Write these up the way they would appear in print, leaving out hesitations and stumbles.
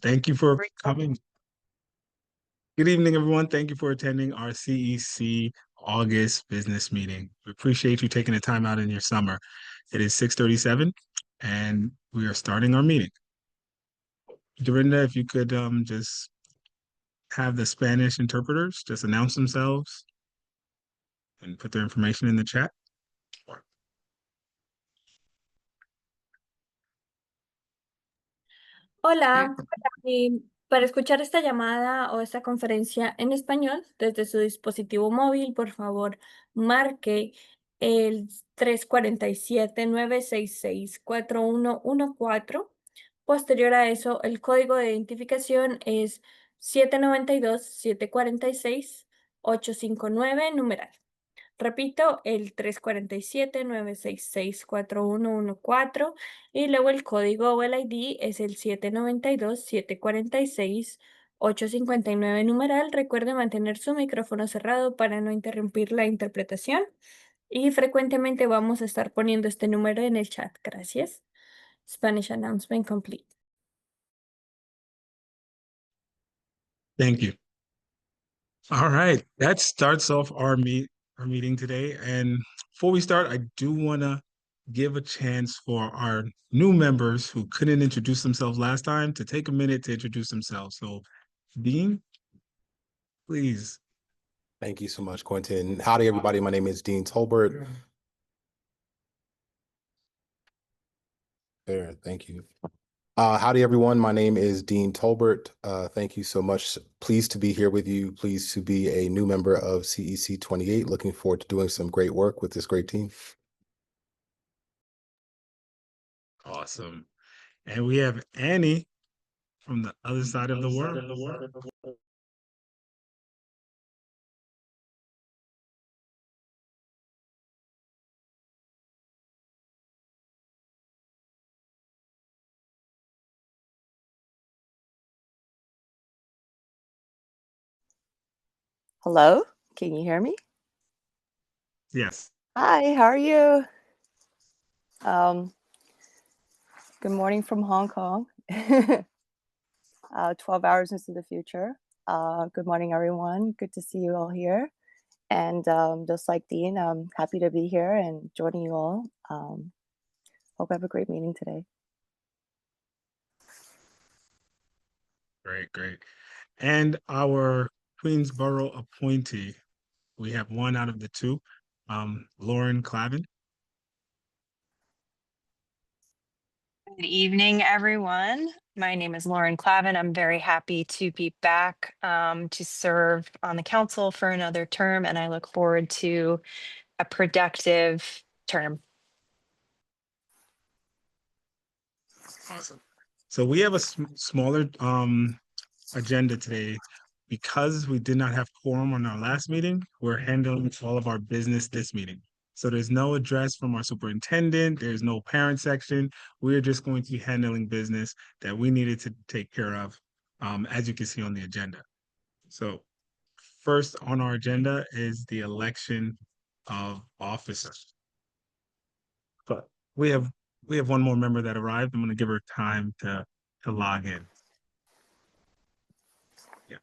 Thank you for coming. Good evening, everyone. Thank you for attending our CEC August business meeting. We appreciate you taking the time out in your summer. It is 6:37 and we are starting our meeting. Dorinda, if you could just have the Spanish interpreters just announce themselves and put their information in the chat. Hola, para escuchar esta llamada o esta conferencia en español desde su dispositivo móvil, por favor, marque el 347-966-4114. Posterior a eso, el código de identificación es 792-746-859, numeral. Repito, el 347-966-4114 y luego el código o el ID es el 792-746-859, numeral. Recuerde mantener su micrófono cerrado para no interrumpir la interpretación y frecuentemente vamos a estar poniendo este número en el chat. Gracias. Spanish announcement complete. Thank you. All right, that starts off our meeting today. And before we start, I do want to give a chance for our new members who couldn't introduce themselves last time to take a minute to introduce themselves. So, Dean, please. Thank you so much, Quentin. Howdy, everybody. My name is Dean Tolbert. There, thank you. Howdy, everyone. My name is Dean Tolbert. Thank you so much. Pleased to be here with you. Pleased to be a new member of CEC28. Looking forward to doing some great work with this great team. Awesome. And we have Annie from the other side of the world. Hello, can you hear me? Yes. Hi, how are you? Good morning from Hong Kong. 12 hours into the future. Good morning, everyone. Good to see you all here. And just like Dean, I'm happy to be here and joining you all. Hope I have a great meeting today. Great, great. And our Queensborough appointee, we have one out of the two, Lauren Clavin. Good evening, everyone. My name is Lauren Clavin. I'm very happy to be back to serve on the council for another term, and I look forward to a productive term. Awesome. So we have a smaller agenda today. Because we did not have quorum on our last meeting, we're handling all of our business this meeting. So there's no address from our superintendent, there's no parent section. We're just going to be handling business that we needed to take care of, as you can see on the agenda. So first on our agenda is the election of officers. But we have one more member that arrived. I'm going to give her time to log in. Yeah.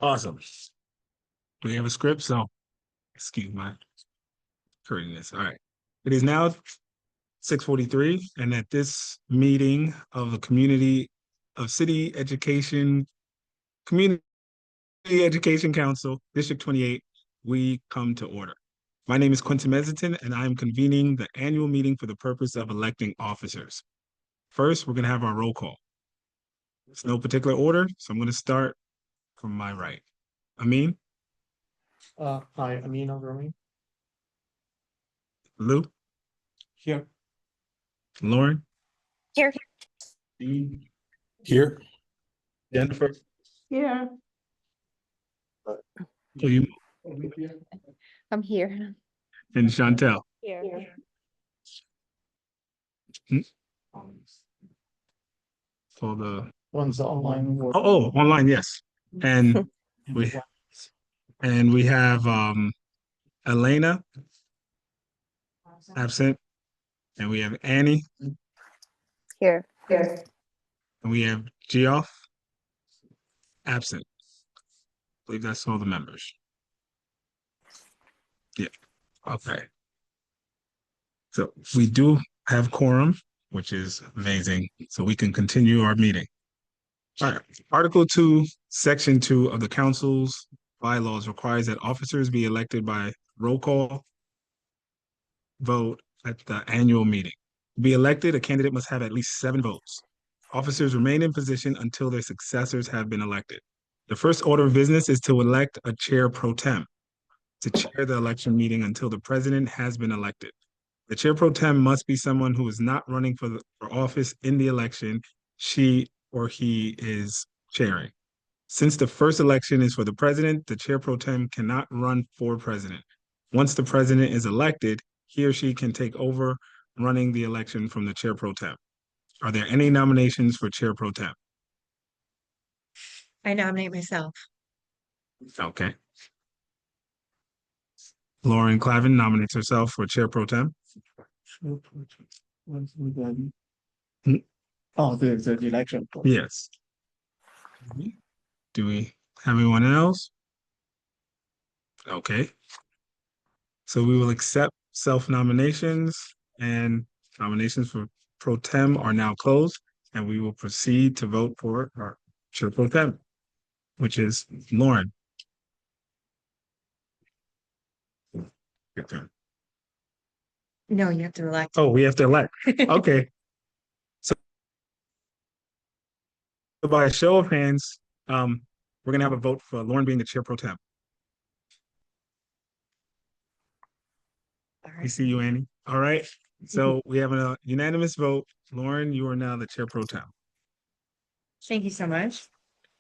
Awesome. We have a script, so excuse my curdiness. All right. It is now 6:43, and at this meeting of the Community Education Council, District 28, we come to order. My name is Quentin Meziton, and I am convening the annual meeting for the purpose of electing officers. First, we're going to have our roll call. It's no particular order, so I'm going to start from my right. Amin, Hi, Amin Al-Rami. Lou, Here. Lauren, Here. Dean, Here. Jennifer. Yeah. Oh, you, I'm here. and Chantel. Here. For the One's online. online, yes. And we have Elena absent, and we have Annie, Here. and we have Geoff absent. I believe that's all the members. Yeah. Okay. So we do have quorum, which is amazing. So we can continue our meeting. All right. Article 2, Section 2 of the council's bylaws requires that officers be elected by roll call vote at the annual meeting. To be elected, a candidate must have at least 7 votes. Officers remain in position until their successors have been elected. The first order of business is to elect a chair pro tem to chair the election meeting until the president has been elected. The chair pro tem must be someone who is not running for office in the election she or he is chairing. Since the first election is for the president, the chair pro tem cannot run for president. Once the president is elected, he or she can take over running the election from the chair pro tem. Are there any nominations for chair pro tem? I nominate myself. Okay. Lauren Clavin nominates herself for chair pro tem. Oh, the election. Yes. Do we have anyone else? Okay. So we will accept self-nominations, and nominations for pro tem are now closed, and we will proceed to vote for our chair pro tem, which is Lauren. Your turn. No, you have to elect. Oh, we have to elect. Okay. So by a show of hands, we're gonna have a vote for Lauren being the chair pro tem. All I right. see you, Annie. All right. So we have a unanimous vote. Lauren, you are now the chair pro tem. Thank you so much.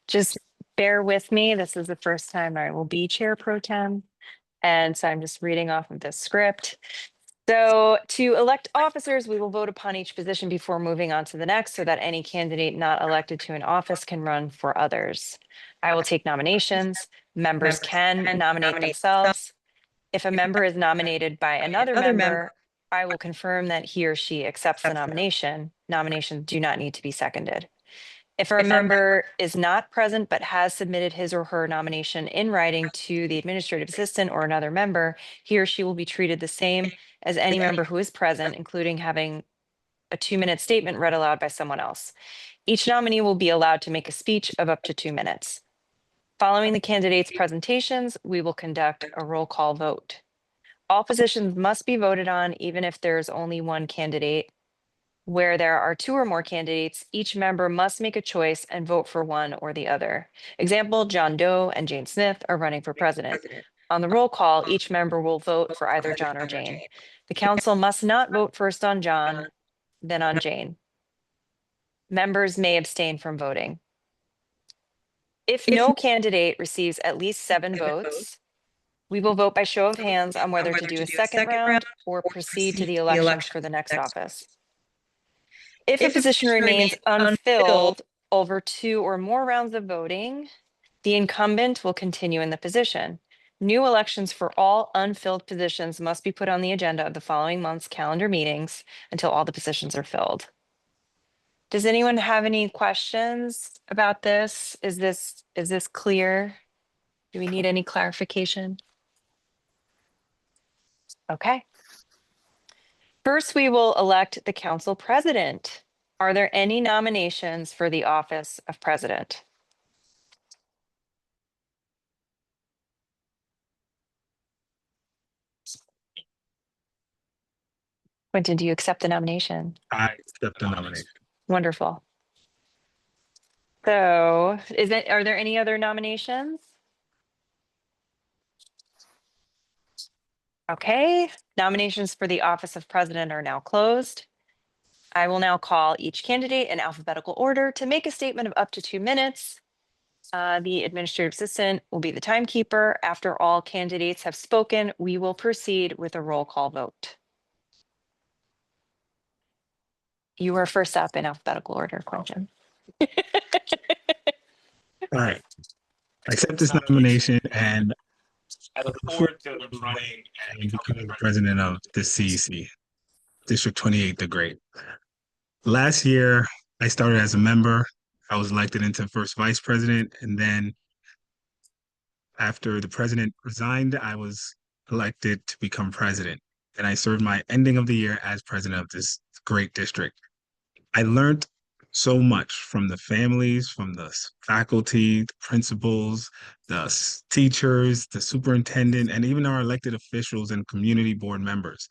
Just bear with me. This is the first time I will be chair pro tem. And so I'm just reading off of the script. So to elect officers, we will vote upon each position before moving on to the next so that any candidate not elected to an office can run for others. I will take nominations. Members can nominate themselves. If a member is nominated by another member, I will confirm that he or she accepts the nomination. Nominations do not need to be seconded. If a member is not present but has submitted his or her nomination in writing to the administrative assistant or another member, he or she will be treated the same as any member who is present, including having a 2-minute statement read aloud by someone else. Each nominee will be allowed to make a speech of up to 2 minutes. Following the candidates' presentations, we will conduct a roll call vote. All positions must be voted on, even if there's only one candidate. Where there are 2 or more candidates, each member must make a choice and vote for one or the other. Example, John Doe and Jane Smith are running for president. On the roll call, each member will vote for either John or Jane. The council must not vote first on John, then on Jane. Members may abstain from voting. If no candidate receives at least 7 votes, we will vote by show of hands on whether to do a second round or proceed to the elections for the next office. If a position remains unfilled over 2 or more rounds of voting, the incumbent will continue in the position. New elections for all unfilled positions must be put on the agenda of the following month's calendar meetings until all the positions are filled. Does anyone have any questions about this? Is this clear? Do we need any clarification? Okay. First, we will elect the council president. Are there any nominations for the office of president? Quentin, do you accept the nomination? I accept the nomination. Wonderful. So are there any other nominations? Okay, nominations for the office of president are now closed. I will now call each candidate in alphabetical order to make a statement of up to 2 minutes. The administrative assistant will be the timekeeper. After all candidates have spoken, we will proceed with a roll call vote. You were first up in alphabetical order, Quentin. All right. I accept this nomination and I look forward to running and becoming the president of the CEC, District 28, the Great. Last year, I started as a member. I was elected into first vice president, and then after the president resigned, I was elected to become president. And I served my ending of the year as president of this great district. I learned so much from the families, from the faculty, the principals, the teachers, the superintendent, and even our elected officials and community board members.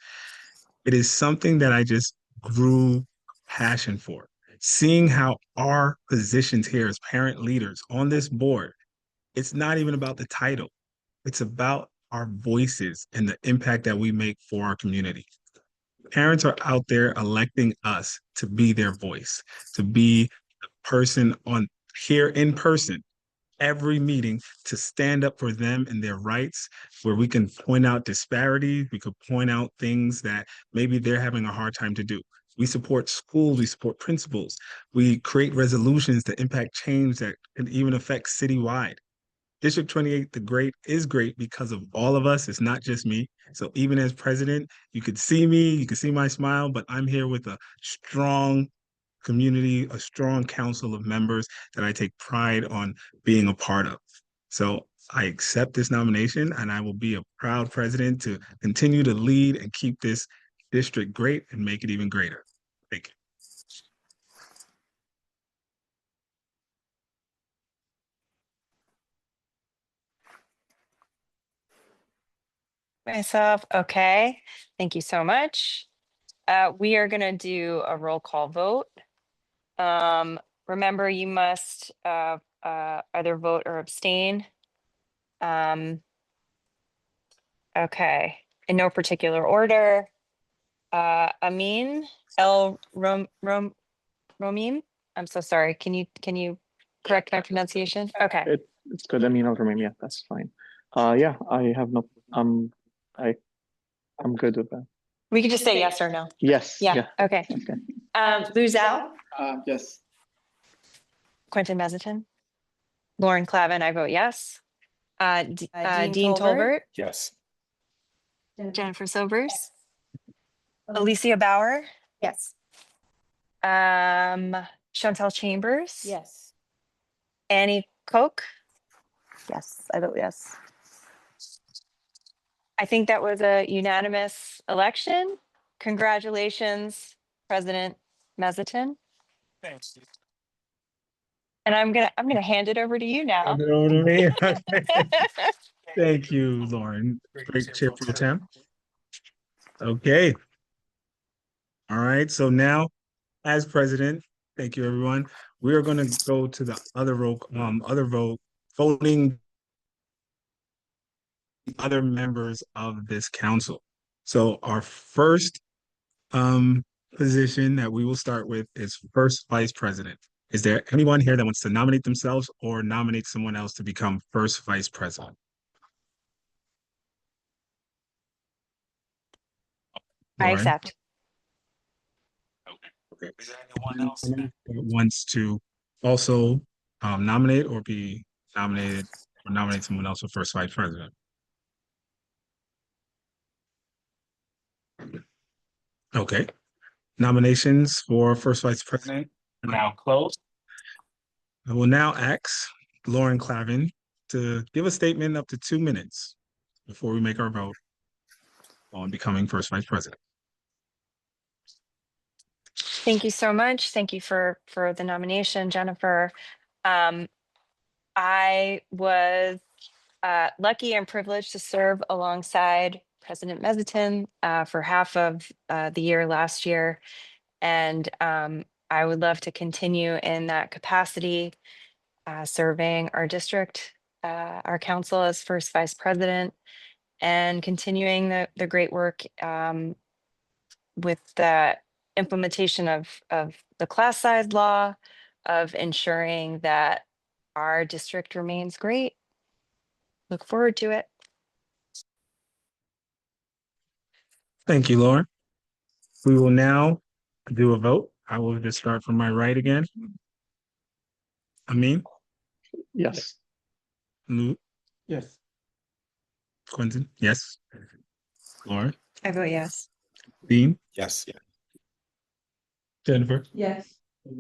It is something that I just grew passion for. Seeing how our positions here as parent leaders on this board, it's not even about the title. It's about our voices and the impact that we make for our community. Parents are out there electing us to be their voice, to be the person on here in person, every meeting, to stand up for them and their rights, where we can point out disparities, we could point out things that maybe they're having a hard time to do. We support schools, we support principals, we create resolutions to impact change that can even affect citywide. District 28, the great, is great because of all of us. It's not just me. So even as president, you could see me, you could see my smile, but I'm here with a strong community, a strong council of members that I take pride on being a part of. So I accept this nomination and I will be a proud president to continue to lead and keep this district great and make it even greater. Thank you. Myself, okay. Thank you so much. We are gonna do a roll call vote. Remember, you must either vote or abstain. Okay, in no particular order. Amin Romim, I'm so sorry. Can you correct my pronunciation? Okay. It's good. I mean, I'll remain. Yeah, that's fine. Yeah, I have no, I'm good with that. We can just say yes or no. Yes. Yeah, okay. Okay. Lou Zhao, Yes. Quentin Meziton, Lauren Clavin, I vote yes. Dean Dean Tolbert? Tolbert, Yes. Jennifer Sobers, Alicia Bauer, Yes. Chantel Chambers. Yes. Annie Koch. Yes, I vote yes. I think that was a unanimous election. Congratulations, President Meziton. Thanks. And I'm gonna hand it over to you now. Hand it over to me. Thank you, Lauren. Great chair for the town. Okay. All right. So now, as president, thank you, everyone. We are going to go to the other voting other members of this council. So our first position that we will start with is first vice president. Is there anyone here that wants to nominate themselves or nominate someone else to become first vice president? I Lauren? accept. Okay. Is there anyone else that wants to also nominate or be nominated or nominate someone else for first vice president? Okay. Nominations for first vice president are now closed. I will now ask Lauren Clavin to give a statement up to 2 minutes before we make our vote on becoming first vice president. Thank you so much. Thank you for the nomination, Jennifer. I was lucky and privileged to serve alongside President Mezitin for half of the year last year. And I would love to continue in that capacity, serving our district, our council as first vice president, and continuing the great work with the implementation of the class size law, of ensuring that our district remains great. Look forward to it. Thank you, Lauren. We will now do a vote. I will just start from my right again. Amin, Yes. Lou, Yes. Quentin, yes. Lauren, I vote yes. Dean, Yes. Jennifer, Yes.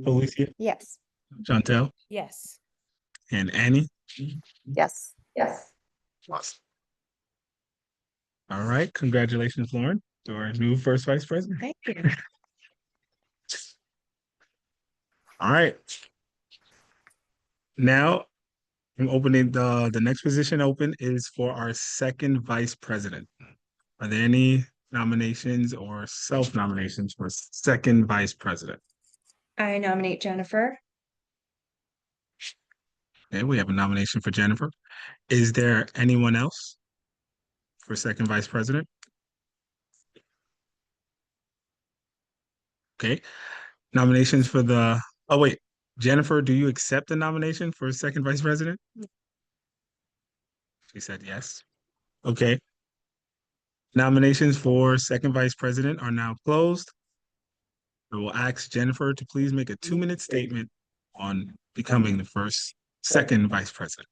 Alicia, Yes. Chantel, Yes. and Annie. Yes. Yes. Awesome. All right, congratulations, Lauren, to our new first vice president. Thank you. All right. Now, I'm opening the next position open is for our second vice president. Are there any nominations or self-nominations for second vice president? I nominate Jennifer. Okay, we have a nomination for Jennifer. Is there anyone else for second vice president? Okay, nominations for the, oh wait, Jennifer, do you accept the nomination for second vice president? She said yes. Okay. Nominations for second vice president are now closed. I will ask Jennifer to please make a 2-minute statement on becoming the second vice president.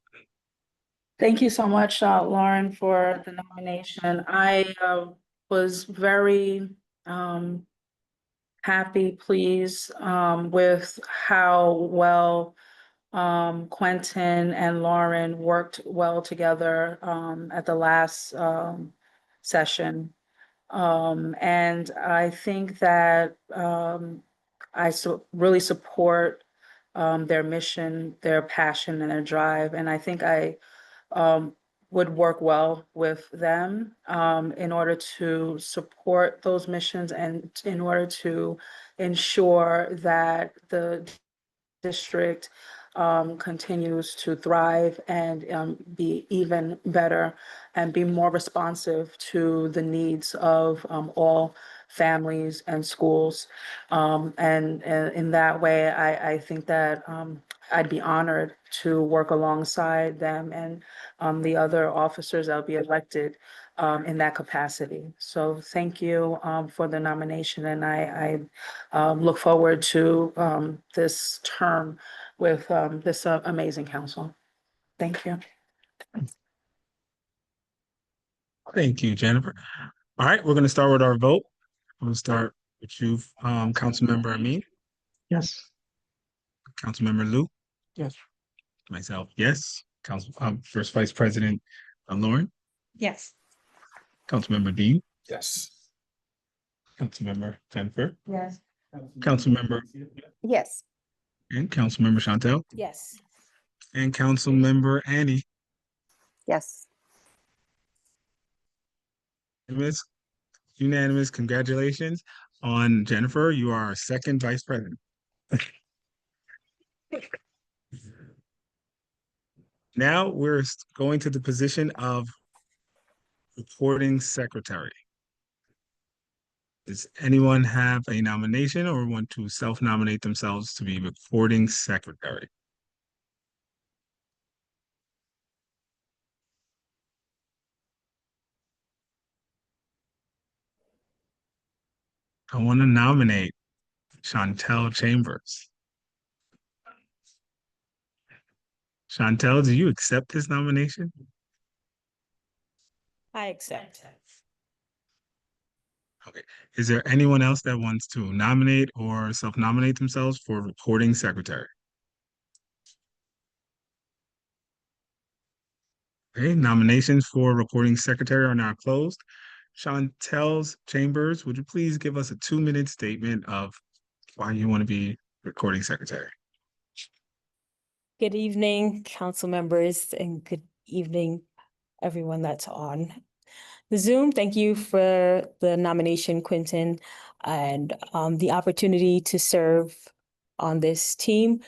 Thank you so much, Lauren, for the nomination. I was very happy, pleased with how well Quentin and Lauren worked well together at the last session. And I think that really support their mission, their passion, and their drive. And I think I would work well with them in order to support those missions and in order to ensure that the district continues to thrive and be even better and be more responsive to the needs of all families and schools. And in that way, I think that I'd be honored to work alongside them and the other officers that'll be elected in that capacity. So thank you for the nomination, and I look forward to this term with this amazing council. Thank you. Thank you, Jennifer. All right, we're going to start with our vote. I'm going to start with you, Councilmember Amin, Yes. Councilmember Lou, Yes. myself, yes. First Vice President Lauren, Yes. Councilmember Dean, Yes. Councilmember Jennifer, Yes. Councilmember Yes. and Councilmember Chantel, Yes. and Councilmember Annie. Yes. Unanimous. Congratulations on Jennifer. You are our second vice president. Now we're going to the position of recording secretary. Does anyone have a nomination or want to self-nominate themselves to be recording secretary? I want to nominate Chantel Chambers. Chantel, do you accept this nomination? I accept. Okay. Is there anyone else that wants to nominate or self-nominate themselves for recording secretary? Okay, nominations for recording secretary are now closed. Chantel's Chambers, would you please give us a 2-minute statement of why you want to be recording secretary? Good evening, council members, and good evening, everyone that's on the Zoom. Thank you for the nomination, Quentin, and the opportunity to serve on this team.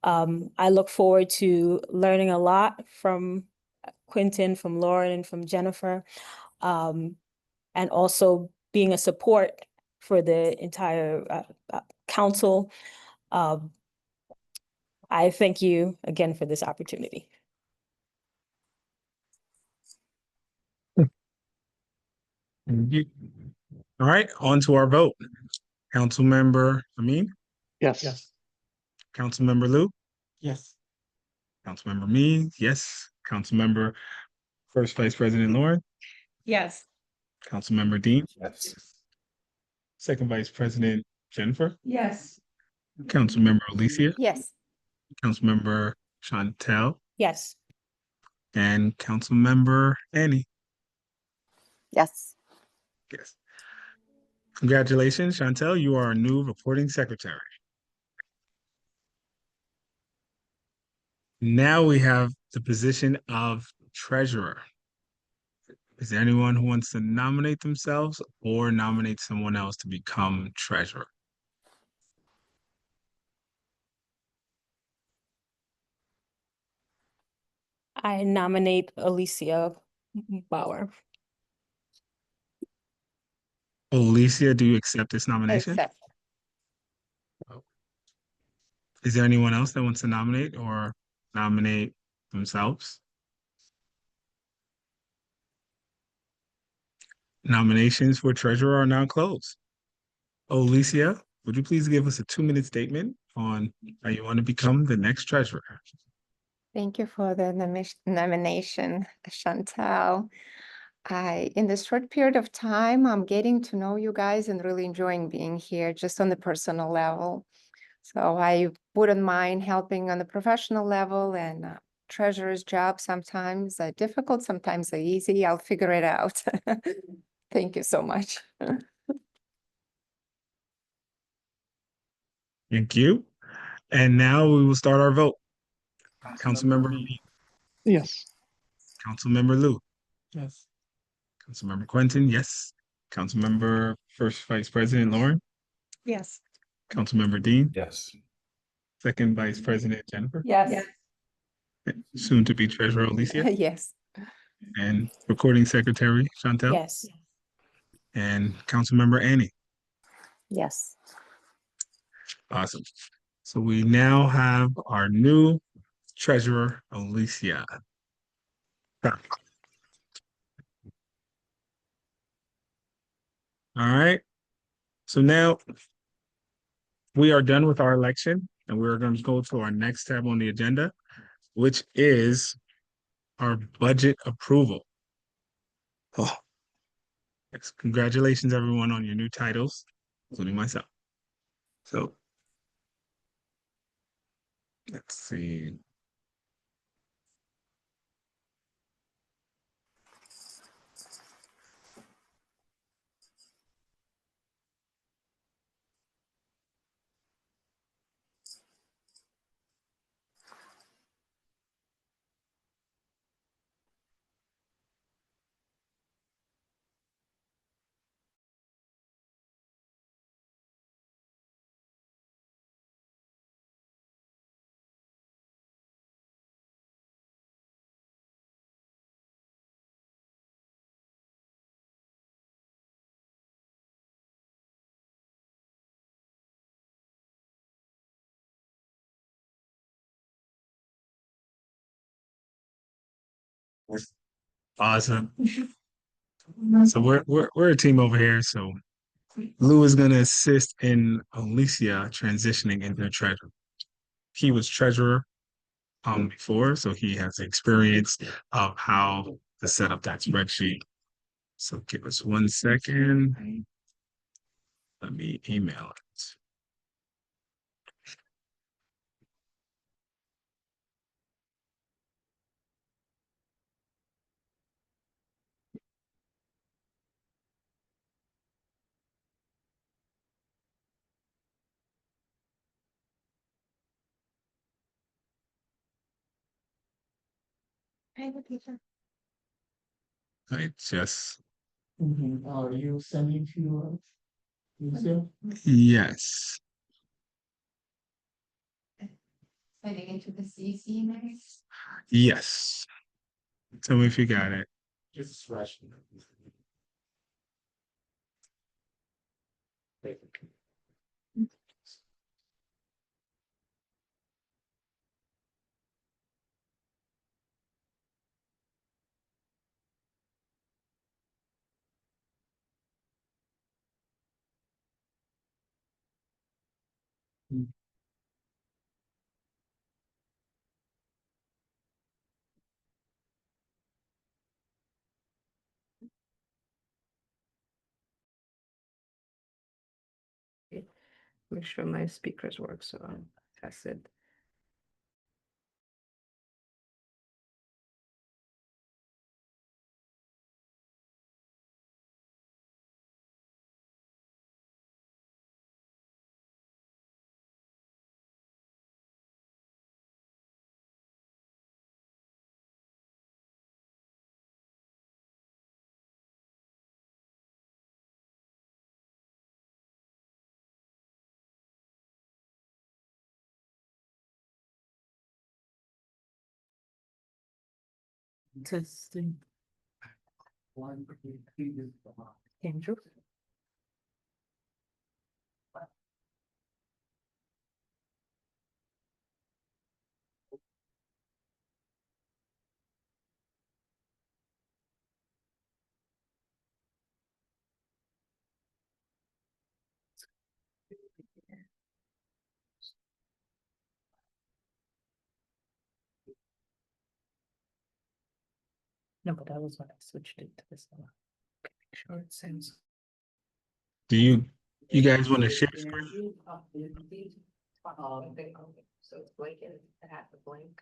I look forward to learning a lot from Quentin, from Lauren, and from Jennifer, and also being a support for the entire council. I thank you again for this opportunity. Thank you. All right, on to our vote. Councilmember Amin, Yes. Councilmember Lou, Yes. Councilmember Me, yes. Councilmember First Vice President Lauren, Yes. Councilmember Dean, Yes. Second Vice President Jennifer, Yes. Councilmember Alicia, Yes. Councilmember Chantel, Yes. and Councilmember Annie. Yes. Yes. Congratulations, Chantel. You are our new reporting secretary. Now we have the position of treasurer. Is there anyone who wants to nominate themselves or nominate someone else to become treasurer? I nominate Alicia Bauer. Alicia, do you accept this nomination? Accept. Is there anyone else that wants to nominate or nominate themselves? Nominations for treasurer are now closed. Alicia, would you please give us a 2-minute statement on how you want to become the next treasurer? Thank you for the nomination, Chantal. In this short period of time, I'm getting to know you guys and really enjoying being here just on the personal level. So I wouldn't mind helping on the professional level, and treasurer's job sometimes difficult, sometimes easy. I'll figure it out. Thank you so much. Thank you. And now we will start our vote. Councilmember Amin, Yes. Councilmember Lou, Yes. Councilmember Quentin, yes. Councilmember First Vice President Lauren, Yes. Councilmember Dean, Yes. Second Vice President Jennifer, Yes. soon to be Treasurer Alicia, Yes. and Recording Secretary Chantel, Yes. and Councilmember Annie. Yes. Awesome. So we now have our new Treasurer Alicia. All right. So now we are done with our election, and we're going to go to our next tab on the agenda, which is our budget approval. Oh, yes. Congratulations, everyone, on your new titles, including myself. So let's see. Awesome. So we're a team over here. So Lou is going to assist in Alicia transitioning into treasurer. He was treasurer before, so he has experience of how to set up that spreadsheet. So give us 1 second. Let me email it. Right, just Are you sending to, Lucia? yes. Sending into the CC next. Yes. Tell me if you got it. Just fresh. Make sure my speakers work, so I'll test it. Testing. Andrew? No, but that was when I switched it to this one. Okay, make sure it sends. Do you guys want to share screen? So it's blanket, it had the blank.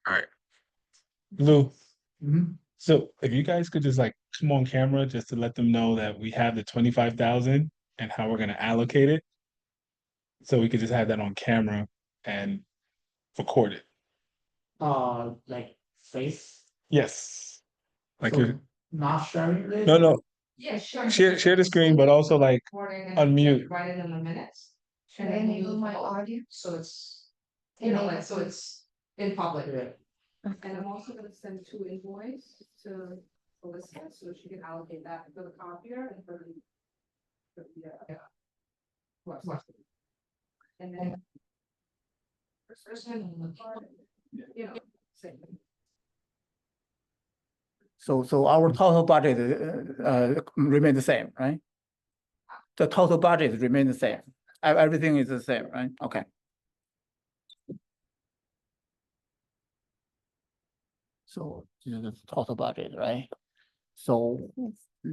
All right. Lou, Mhm. so if you guys could just like come on camera just to let them know that we have the 25,000 and how we're gonna allocate it. So we could just have that on camera and record it. Like face, Yes. Like so you not sharing this? no. Yeah, sure. Share the screen, but also like unmute. Write it in the minutes. Should I enable my audio? So it's, Enable. so it's in public. Yeah. And I'm also gonna send 2 invoices to Melissa, so she can allocate that for the copier and for the And then. So our total budget remain the same, right? The total budget remain the same. Everything is the same, right? Okay. So this is the total budget, right? So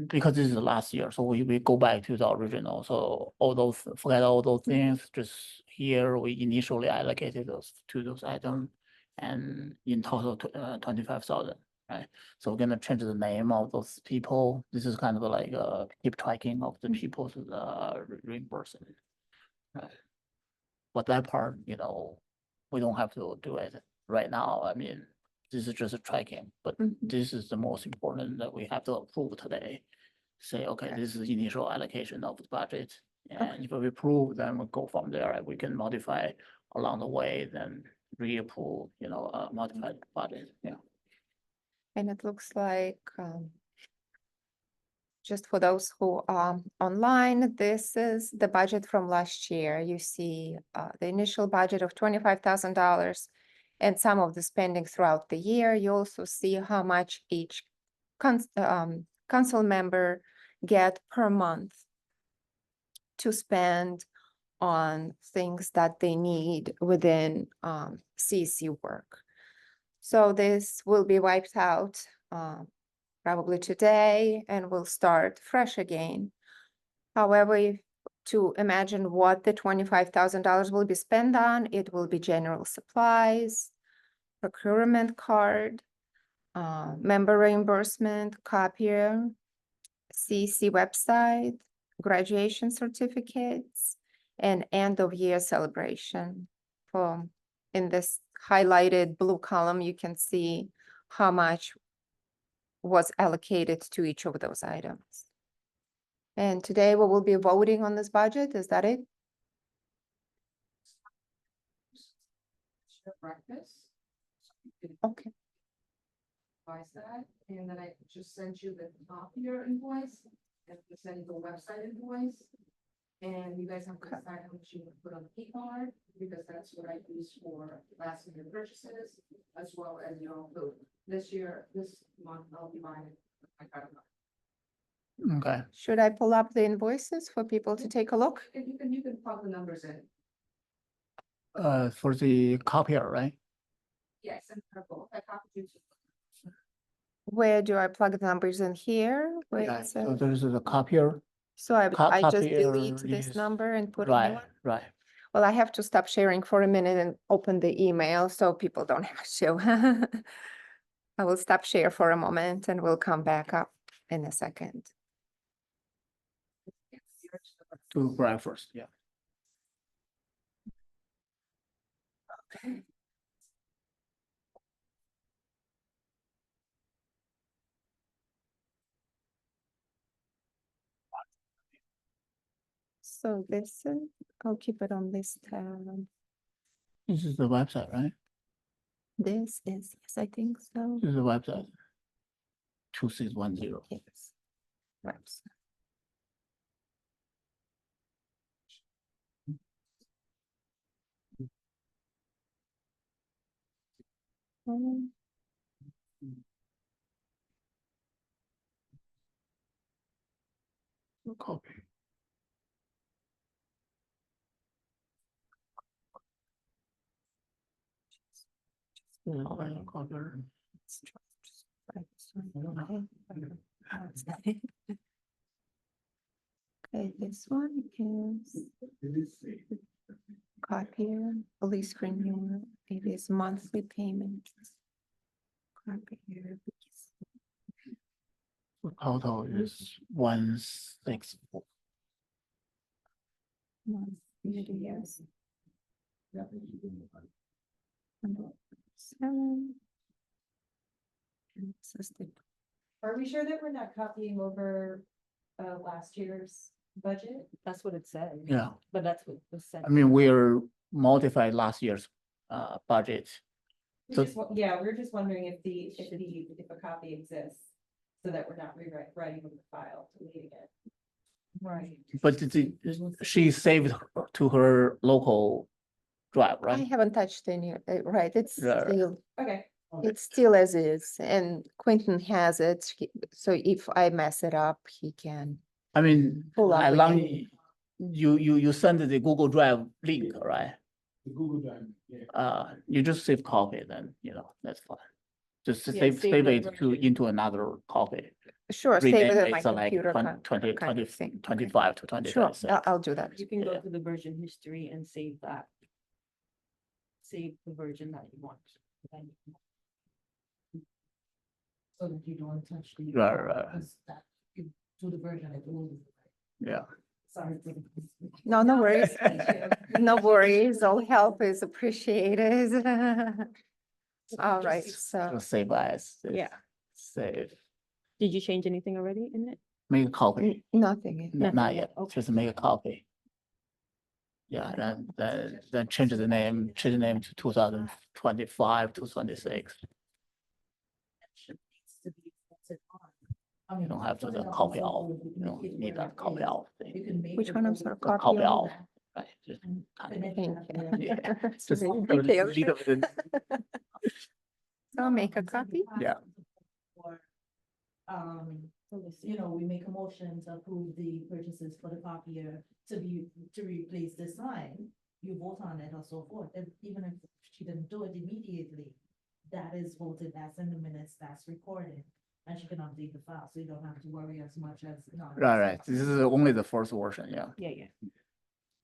because this is the last year, so we go back to the original. So all those, forget all those things, just here we initially allocated those to those items and in total 25,000, right? So we're gonna change the name of those people. This is kind of like keep tracking of the people's reimbursement. Right. But that part, you know, we don't have to do it right now. I mean, this is just a tracking, but this is the most important that we have to approve today. Say, okay, this is initial allocation of the budget. And if we approve, then we go from there. We can modify along the way, then reapprove, you know, modified budget, yeah. And it looks like, just for those who are online, this is the budget from last year. You see the initial budget of $25,000 and some of the spending throughout the year. You also see how much each council member get per month to spend on things that they need within CEC work. So this will be wiped out probably today and will start fresh again. However, to imagine what the $25,000 will be spent on, it will be general supplies, procurement card, member reimbursement, copier, CEC website, graduation certificates, and end of year celebration. In this highlighted blue column, you can see how much was allocated to each of those items. And today we will be voting on this budget, is that it? Breakfast. Okay. Advise that, and then I just sent you the copier invoice, and we send you the website invoice. And you guys have to decide how much you want to put on the P card, because that's what I use for last minute purchases, as well as your food. This month, I'll be buying my card. Okay. Should I pull up the invoices for people to take a look? You can plug the numbers in. For the copier, right? Yes, and purple. I copied you. Where do I plug the numbers in here? Where Yeah, it so says- there's a copier. So I just Copier delete this is- number and put a new Right, one? right. Well, I have to stop sharing for a minute and open the email so people don't have to. I will stop share for a moment and we'll come back up in a second. To breakfast, yeah. Okay. So this, I'll keep it on this tab. This is the website, right? This is, yes, I think so. This is the website. 2610. Yes. Website. Copy. Copier. Okay, this one is copier, police renewal. It is monthly payment. Copier. Total is 164. Monthly, yes. 7. And this is the Are we sure that we're not copying over last year's budget? That's what it said. Yeah, But that's what was said. I mean, we're modified last year's budget. So- We're just wondering if a copy exists, so that we're not rewriting the file, deleting it. Right. But she saved to her local drive, I right? haven't touched any, right, it's Right. still, Okay. it's still as is, and Quentin has it, so if I mess it up, he can. I mean, Pull up as long again. you send the Google Drive link, right? The Google Drive, yeah. You just save copy, then, that's fine. Just Yeah, save save the it version. into another copy. Sure, save it Rename in my it, like computer 20, kind of thing. Okay. 25 to Sure, 2026. I'll do that. You can go Yeah. to the version history and save that. Save the version that you want. So that you don't touch the. Right. because that you do the version at the. Yeah. Sorry. No, no worries. No worries, all help is appreciated. All right, so, Just save as. Yeah. Save, Did you change anything already in it? make a copy. nothing. Not Nothing yet, yet, okay. just make a copy. Yeah, then change the name to 2025 to 26. You don't have to copy out, you need that copy out thing. Which one, I'm sorry, The copy copy all? out, right? Just kind of- Thank you. Yeah. It's Just really leave detailed. it- So I'll make a copy. Yeah. Or, we make a motion to approve the purchases for the copier to replace the sign. You vote on it or so forth, and even if she didn't do it immediately, that is voted, that's in the minutes, that's recorded. And she can update the file, so you don't have to worry as much as. Right, this is only the first version, yeah. Yeah.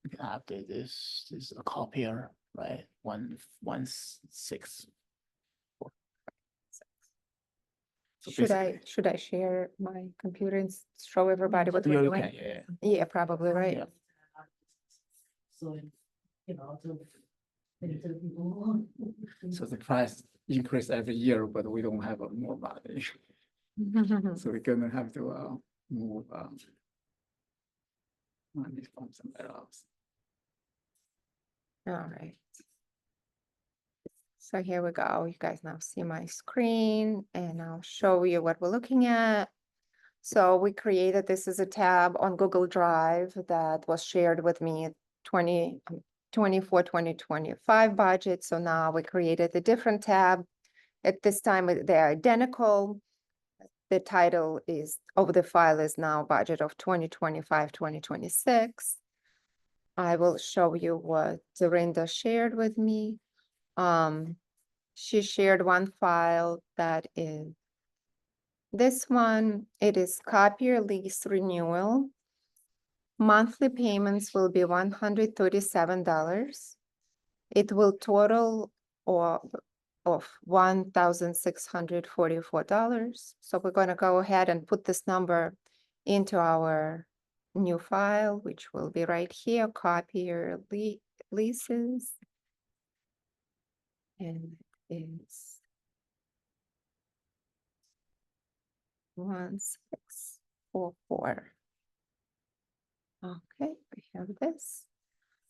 You can update this is a copier, right? 116. So Should I share my computer and show everybody what we're You doing? can, yeah. Yeah, probably, right? Yeah. So, to. Maybe to the people. So the price increase every year, but we don't have more money. So we're gonna have to move money from somewhere else. All right. So here we go. You guys now see my screen and I'll show you what we're looking at. So we created, this is a tab on Google Drive that was shared with me 2024-2025 budget. So now we created a different tab. At this time, they're identical. The title of the file is now budget of 2025-2026. I will show you what Dorinda shared with me. She shared one file that is this one. It is copier lease renewal. Monthly payments will be $137. It will total of $1,644. So we're going to go ahead and put this number into our new file, which will be right here, copier leases. And it's 1644. Okay, we have this.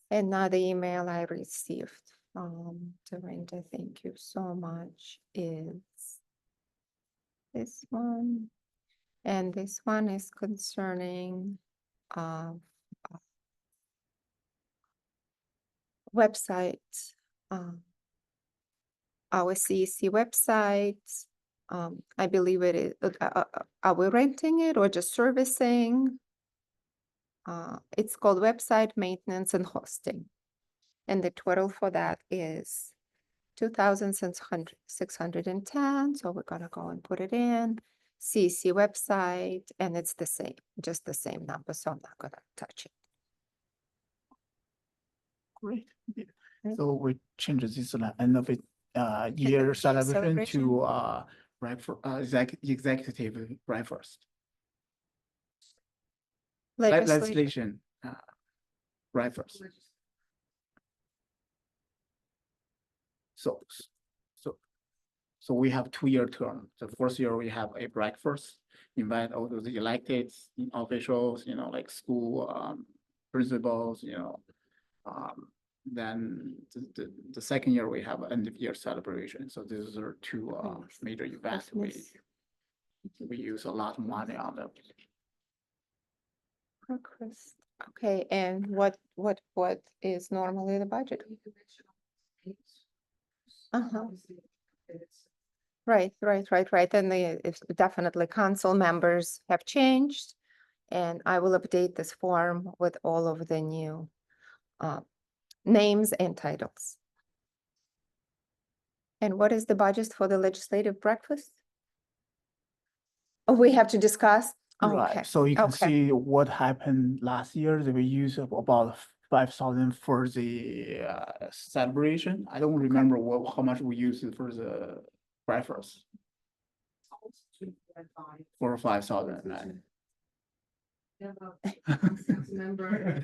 And now the email I received from Dorinda, thank you so much, is this one. And this one is concerning website, our CEC website. I believe it is, are we renting it or just servicing? It's called website maintenance and hosting. And the total for that is 2,610. So we're gonna go and put it in CEC website, and it's the same, just the same number. So I'm not gonna touch it. Great. Yeah. Okay. So we change this end of it year celebration to executive breakfast. Legislation breakfast. So we have 2-year term. The first year we have a breakfast, invite all those elected officials, like school principals, then the second year we have end of year celebration. So these are two major events we use a lot of money on them. Breakfast. Okay, and what is normally the budget? Uh-huh. Right. And if definitely council members have changed. And I will update this form with all of the new names and titles. And what is the budget for the legislative breakfast? Oh, we have to discuss? Oh, okay. Right, so you can Okay. see what happened last year. They we used about 5,000 for the celebration. I don't remember how much we used for the breakfast. 4 or 5,000, right? Member.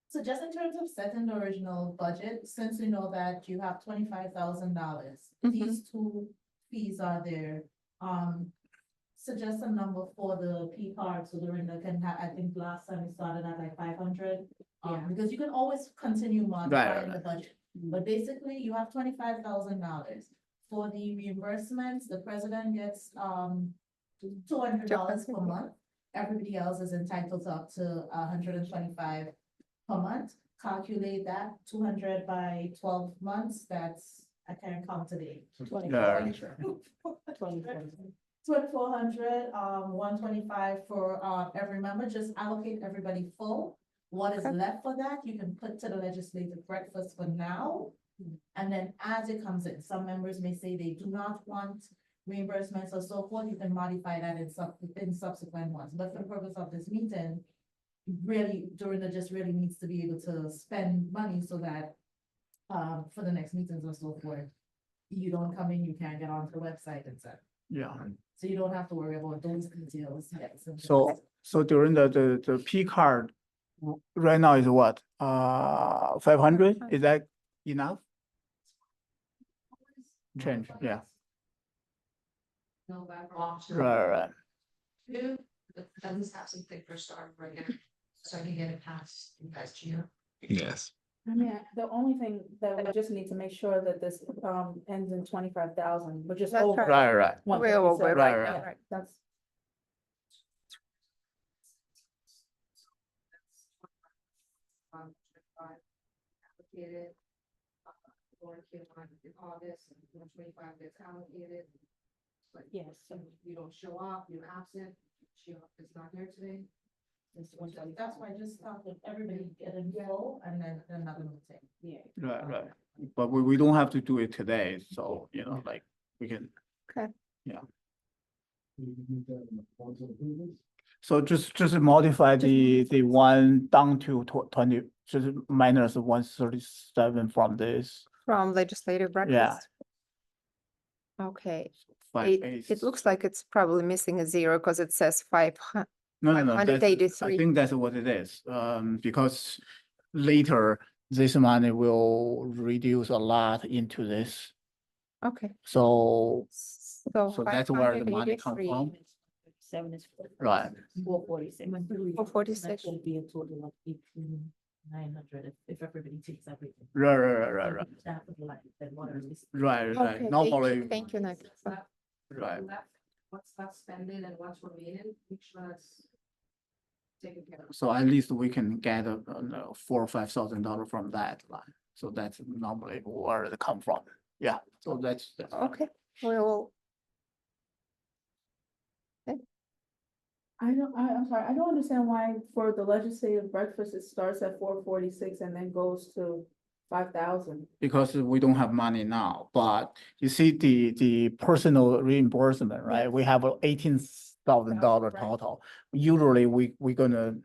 So just in terms of setting the original budget, since we know that you have $25,000, these two fees are there. Suggest a number for the P card so Dorinda can have, I think last time we started at like 500. Because you can always continue modifying the budget. But basically you have $25,000. For the reimbursements, the president gets $200 per month. Everybody else is entitled up to $125 per month. Calculate that 200 by 12 months. That's, I can't count today. 2400. 2,400, 125 for every member. Just allocate everybody full. What is left for that, you can put to the legislative breakfast for now. And then as it comes in, some members may say they do not want reimbursements or so forth. You can modify that in subsequent ones. But for the purpose of this meeting, really, Dorinda just really needs to be able to spend money so that for the next meetings or so forth, you don't come in, you can't get onto the website and stuff. Yeah. So you don't have to worry about those details. Yes. So during the P card right now is what? 500? Is that enough? Change, yeah. No back. Right. Two, at least have something for start right now, so I can get it past you guys, Gina. Yes. Yeah, the only thing that we just need to make sure that this ends in 25,000, which is That's over. Right. We're over, Right. right. That's. Allocated. Or in August, 125 gets allocated. But Yes. you don't show up, you're absent, she is not here today. That's why I just thought that everybody get in full and then another meeting. Yeah. Right. But we don't have to do it today, so like we can. Okay. Yeah. So just modify the one down to 20, just minus 137 from this. From legislative breakfast? Okay, it looks like it's probably missing a zero because it says No, that's- 583. I think that's what it is, because later this money will reduce a lot into this. Okay, So so that's where the money comes 583. from. 7 is Right. 446. 446. That will be a total of 18,900 if everybody takes everything. Right. That would like, then whatever is. Right. Okay, Normally, thank you, Natalie. right. What's left spending and what's remaining, make sure that's taken care of. So at least we can get $4,000 or $5,000 from that line. So that's normally where it come from. Yeah, so that's. Okay, well, I'm sorry, I don't understand why for the legislative breakfast, it starts at 446 and then goes to 5,000. Because we don't have money now, but you see the personal reimbursement, right? We have $18,000 Right. total. Usually we gonna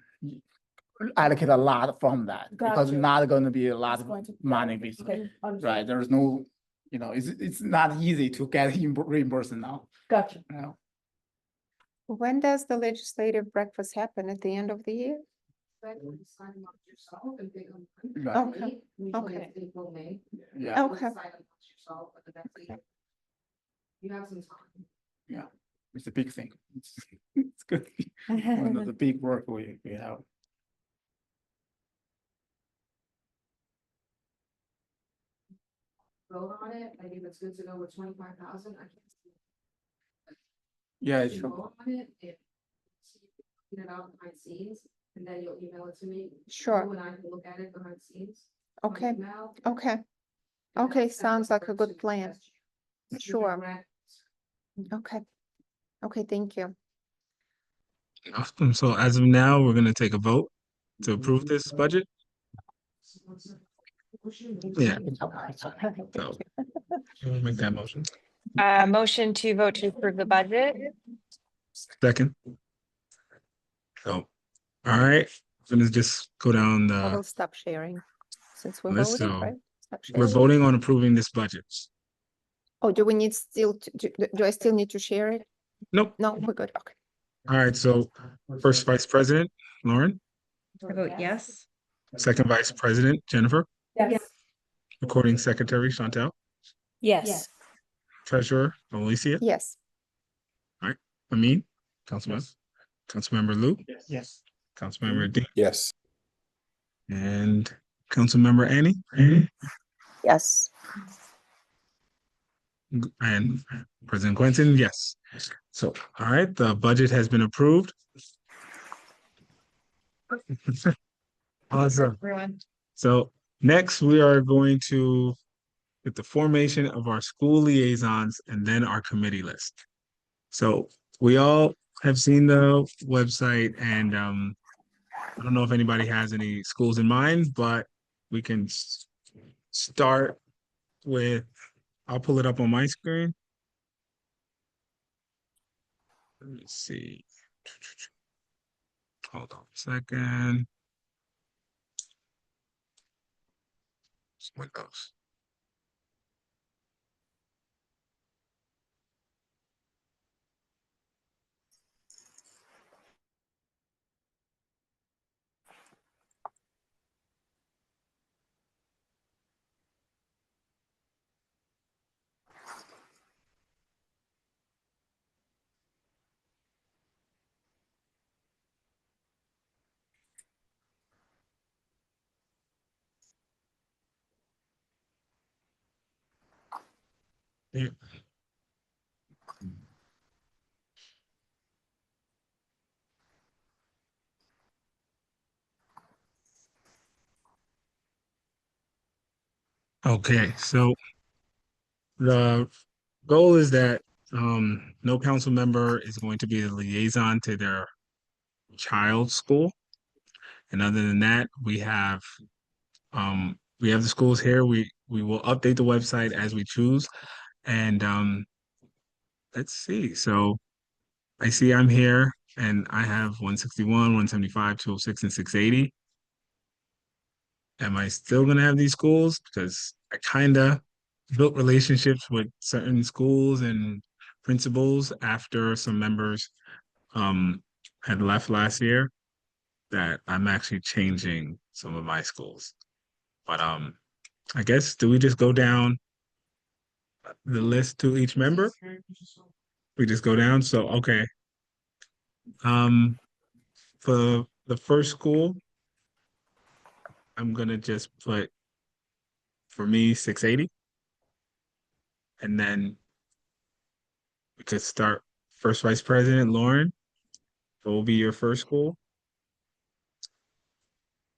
allocate a lot from that because Gotcha. not gonna be a lot It's of going to- money Okay, basically, understood. right? There's no, it's not easy to get reimbursed now. Gotcha. You know? when does the legislative breakfast happen? At the end of the year? But you sign them up yourself and pick them. Right. Okay. Usually Okay. it's April, May. Yeah, Okay. Sign them up yourself, but the next year. You have some time. it's a big thing. It's good. One of the big work we have. Vote on it, like if it's good to go with 25,000, I can't see. Yeah, If you vote on it, if you it out behind the scenes, and then you'll email it to me. Sure. You and I can look at it behind the scenes. Okay. Email. Okay, and okay, that's sounds like a what good plan. you Sure. direct. Okay. Okay, thank you. Awesome. So as of now, we're gonna take a vote to approve this budget. Yeah. So, we'll make that motion. Motion to vote to approve the budget. Second. So, all right, I'm gonna just go down I will the stop sharing since we list. voted, So right? Stop we're sharing. voting on approving this budget. Oh, do we need still, do I still need to share it? Nope. No, we're good, okay. All right, so first Vice President, Lauren, I vote yes. second Vice President, Jennifer, Yes. Recording Secretary, Chantel, Yes. Treasurer, Alicia, Yes, Amin, Councilmember Lou, yes. Councilmember Dean, Yes. and Councilmember Annie, Yes. and President Quentin, yes. So, all right, the budget has been approved. Awesome. Everyone. So next we are going to get the formation of our school liaisons and then our committee list. So we all have seen the website and I don't know if anybody has any schools in mind, but we can start with, I'll pull it up on my screen. Let me see. Hold on a second. Windows. Yeah. Okay, so the goal is that no council member is going to be the liaison to their child's school. And other than that, we have the schools here. We will update the website as we choose. And let's see. So I see I'm here and I have 161, 175, 206, and 680. Am I still gonna have these schools? Because I kinda built relationships with certain schools and principals after some members had left last year, that I'm actually changing some of my schools. But I guess, do we just go down the list to each member? We just go down, so okay. For the first school, I'm gonna just put, for me, 680. And then we could start first Vice President, Lauren. What will be your first school?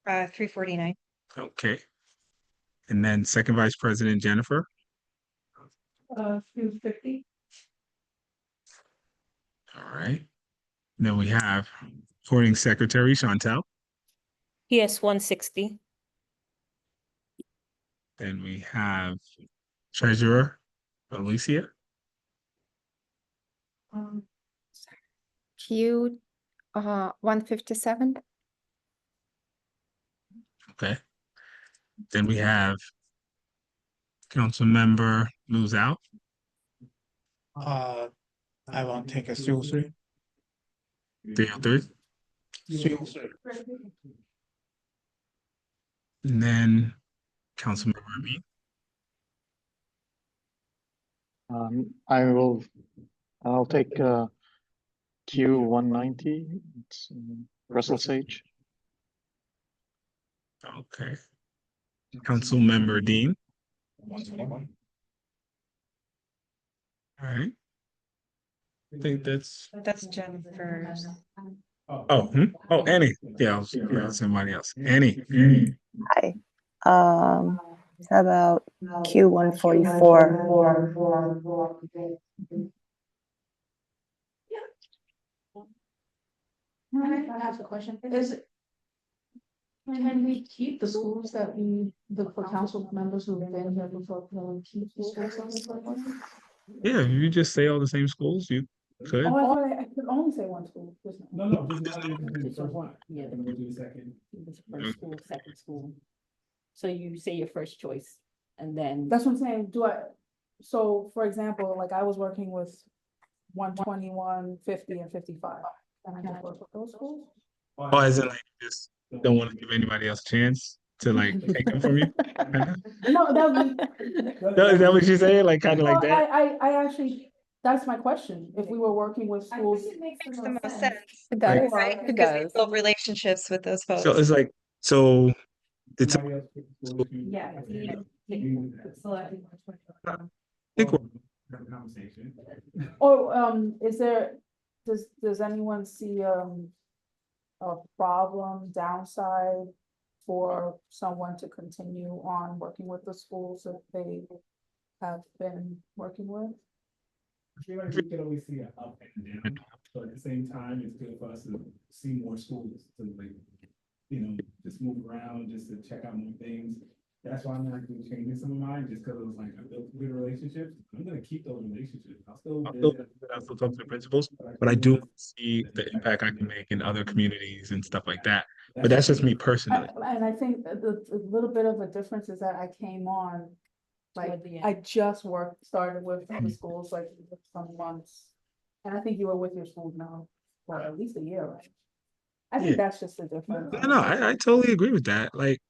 349. Okay. And then second Vice President, Jennifer. 250. All right. Then we have Recording Secretary, Chantel. PS 160. Then we have Treasurer, Alicia. Q, 157. Okay. Then we have Council Member Lose Out. I want to take a seriously. 303. Seriously. And then Councilmember Amin. I'll take Q190, it's Russell Sage. Okay. Councilmember Dean. All right. I think that's. That's Jennifer's. Oh, Annie. Yeah, somebody else. Annie. Hi. How about Q144? I have a question. Can we keep the schools that for council members who have been here before, can we keep the schools on the board? Yeah, you just say all the same schools, you could. Oh, I thought I could only say one school. No, just The first one, yeah. The first school, second school. So you say your first choice and then. That's what I'm saying. So for example, like I was working with 121, 50 and 55. And I just work with those schools? Oh, as in like you just don't want to give anybody else a chance to like take them from you? No, that would. Is that what you're saying? Like kind of like that? I actually, that's my question. If we were working with schools. Makes the most sense. It does, Right? it Because we does. build relationships with those folks. So it's like, so it's. Yeah. I think we're. Or is there, does anyone see a problem, downside for someone to continue on working with the schools that they have been working with? I feel like we could always see an up and down, but at the same time, it's good for us to see more schools to like, just move around, just to check out more things. That's why I'm not actually changing some of mine, just because it was like I built good relationships. I'm gonna keep those relationships. I'll still talk to the principals, but I do see the impact I can make in other communities and stuff like that. But that's just me personally. And I think the little bit of a difference is that I came on, like, I just started with the schools like some months. And I think you were with your school now for at least a year, right? I think that's just the difference. No, I totally agree with that. Like,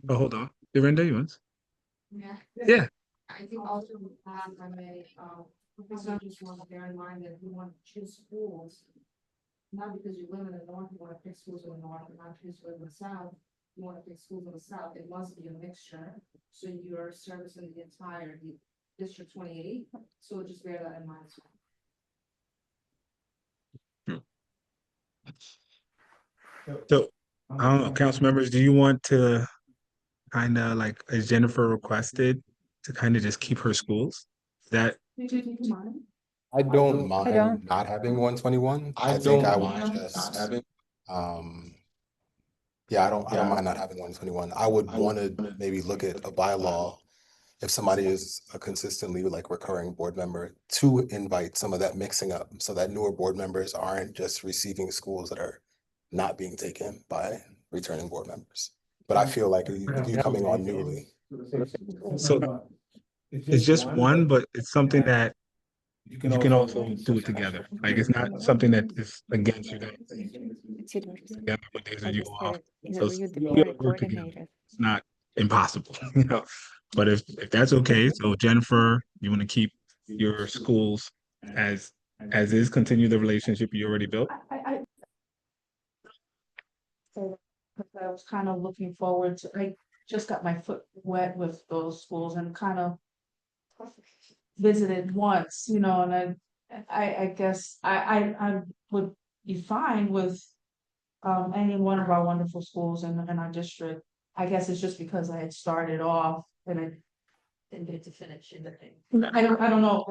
oh, hold on. Dorinda, you want? Yeah. I think also I may, professor just want to bear in mind that you want to choose schools. Not because you live in the north, you want to pick schools in the north, and not because you live in the south, you want to pick schools in the south, it must be a mixture. So you're servicing the entire District 28, so just bear that in mind as well. So, I don't know, council members, do you want to kind of like, as Jennifer requested, to kind of just keep her schools? That I don't mind not having 121. I think I would just having, yeah, I don't mind not having 121. I would want to maybe look at a bylaw if somebody is a consistently like recurring board member to invite some of that mixing up so that newer board members aren't just receiving schools that are not being taken by returning board members. But I feel like if you coming on newly. So it's just one, but it's something that you can also do it together. Like it's not something that is against you. Together, what days are you off? So we all work together. It's not impossible, But if that's okay, so Jennifer, you want to keep your schools as is, continue the relationship you already built? I was kind of looking forward to, I just got my foot wet with those schools and kind of visited once, and I guess I would be fine with any one of our wonderful schools in our district. I guess it's just because I had started off and I didn't get to finish in the thing. I don't know.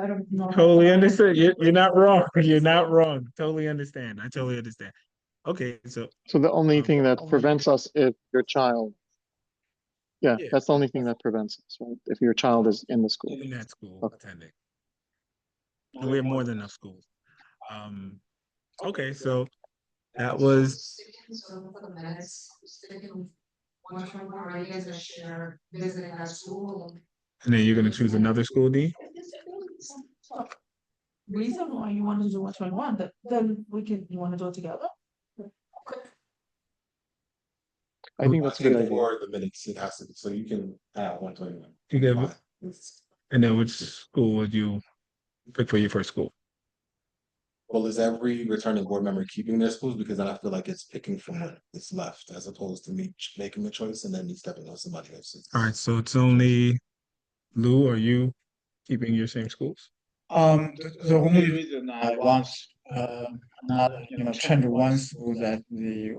Totally understand. You're not wrong. You're not wrong. Totally understand. I totally understand. Okay, so the only thing that prevents us if your child. Yeah, that's the only thing that prevents us, right? If your child is in the school. In that school attending. And we have more than enough schools. Okay, so that was. And then you're gonna choose another school, D? Reason why you want to do 121, then you want to do it together? I think that's a good idea. For the minutes, it has to be, so you can add 121. You get it? And then which school would you pick for your first school? Well, is every returning board member keeping their schools? Because then I feel like it's picking from what is left as opposed to me making the choice and then me stepping on somebody else's. All right, so it's only Lou, are you keeping your same schools? The only reason I want not change one school that the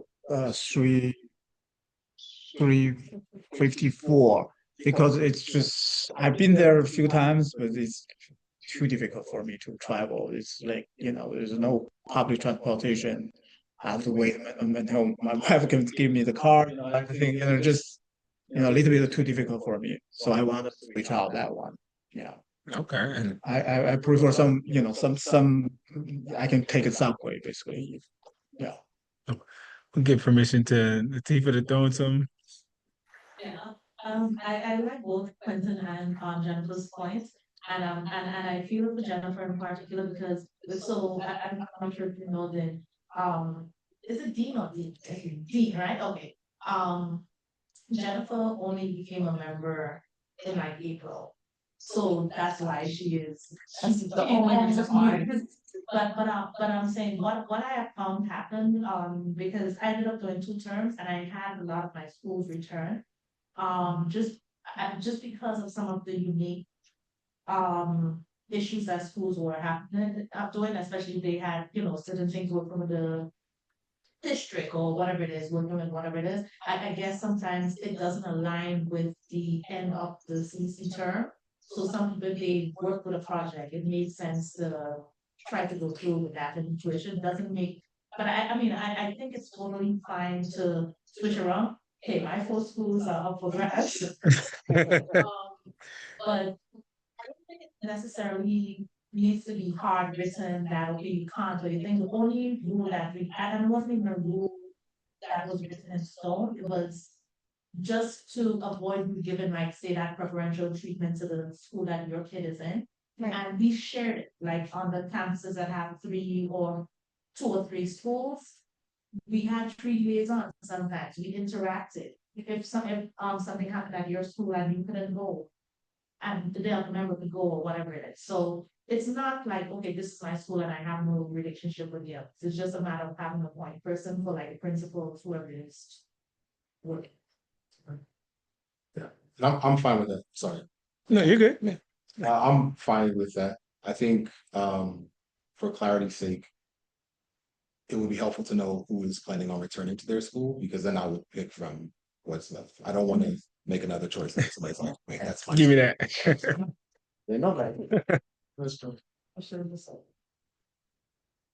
354 because it's just I've been there a few times, but it's too difficult for me to travel. It's like there's no public transportation. I have to wait until my wife can give me the car. Everything just a little bit too difficult for me. So I want to switch out that one. Yeah. Okay. And I prefer some I can take a subway basically. Yeah. we'll give permission to Latifah to throw in some. Yeah, I like both Quentin and Jennifer's points. And I feel for Jennifer in particular because I'm not sure if you know that, is it Dean or Dean? Dean, right? Okay. Jennifer only became a member in like April. So that's why she's the only reason. But I'm saying what I have found happened, because I ended up doing 2 terms and I had a lot of my schools return. Just because of some of the unique issues that schools were doing, especially if they had, certain things working with the district or whatever it is, working with whatever it is. I guess sometimes it doesn't align with the end of the CC term. So some people, they work with a project, it made sense to try to go through with that, and tuition doesn't make, but I mean, I think it's totally fine to switch around. Hey, my 4 schools are up for grabs. But I don't think it necessarily needs to be hard written that, okay, you can't, or you think the only rule that and it wasn't even a rule that was written in stone, it was just to avoid you giving, like, say, that preferential treatment to the school that your kid is in. Right. And we shared it, like on the campuses that have 3 or 2 or 3 schools. We had 3 liaisons sometimes, we interacted. If something happened at your school and you couldn't go, and the other member could go or whatever it is. So it's not like, okay, this is my school and I have no relationship with the others. It's just a matter of having a point person for like the principals, whoever it is. Working. Yeah, and I'm fine with that. Sorry. No, you're good. Yeah. I'm fine with that. I think for clarity's sake, it would be helpful to know who is planning on returning to their school, because then I would pick from what's left. I don't want to make another choice that somebody's like, wait, that's fine. Give me that. They know that. That's true.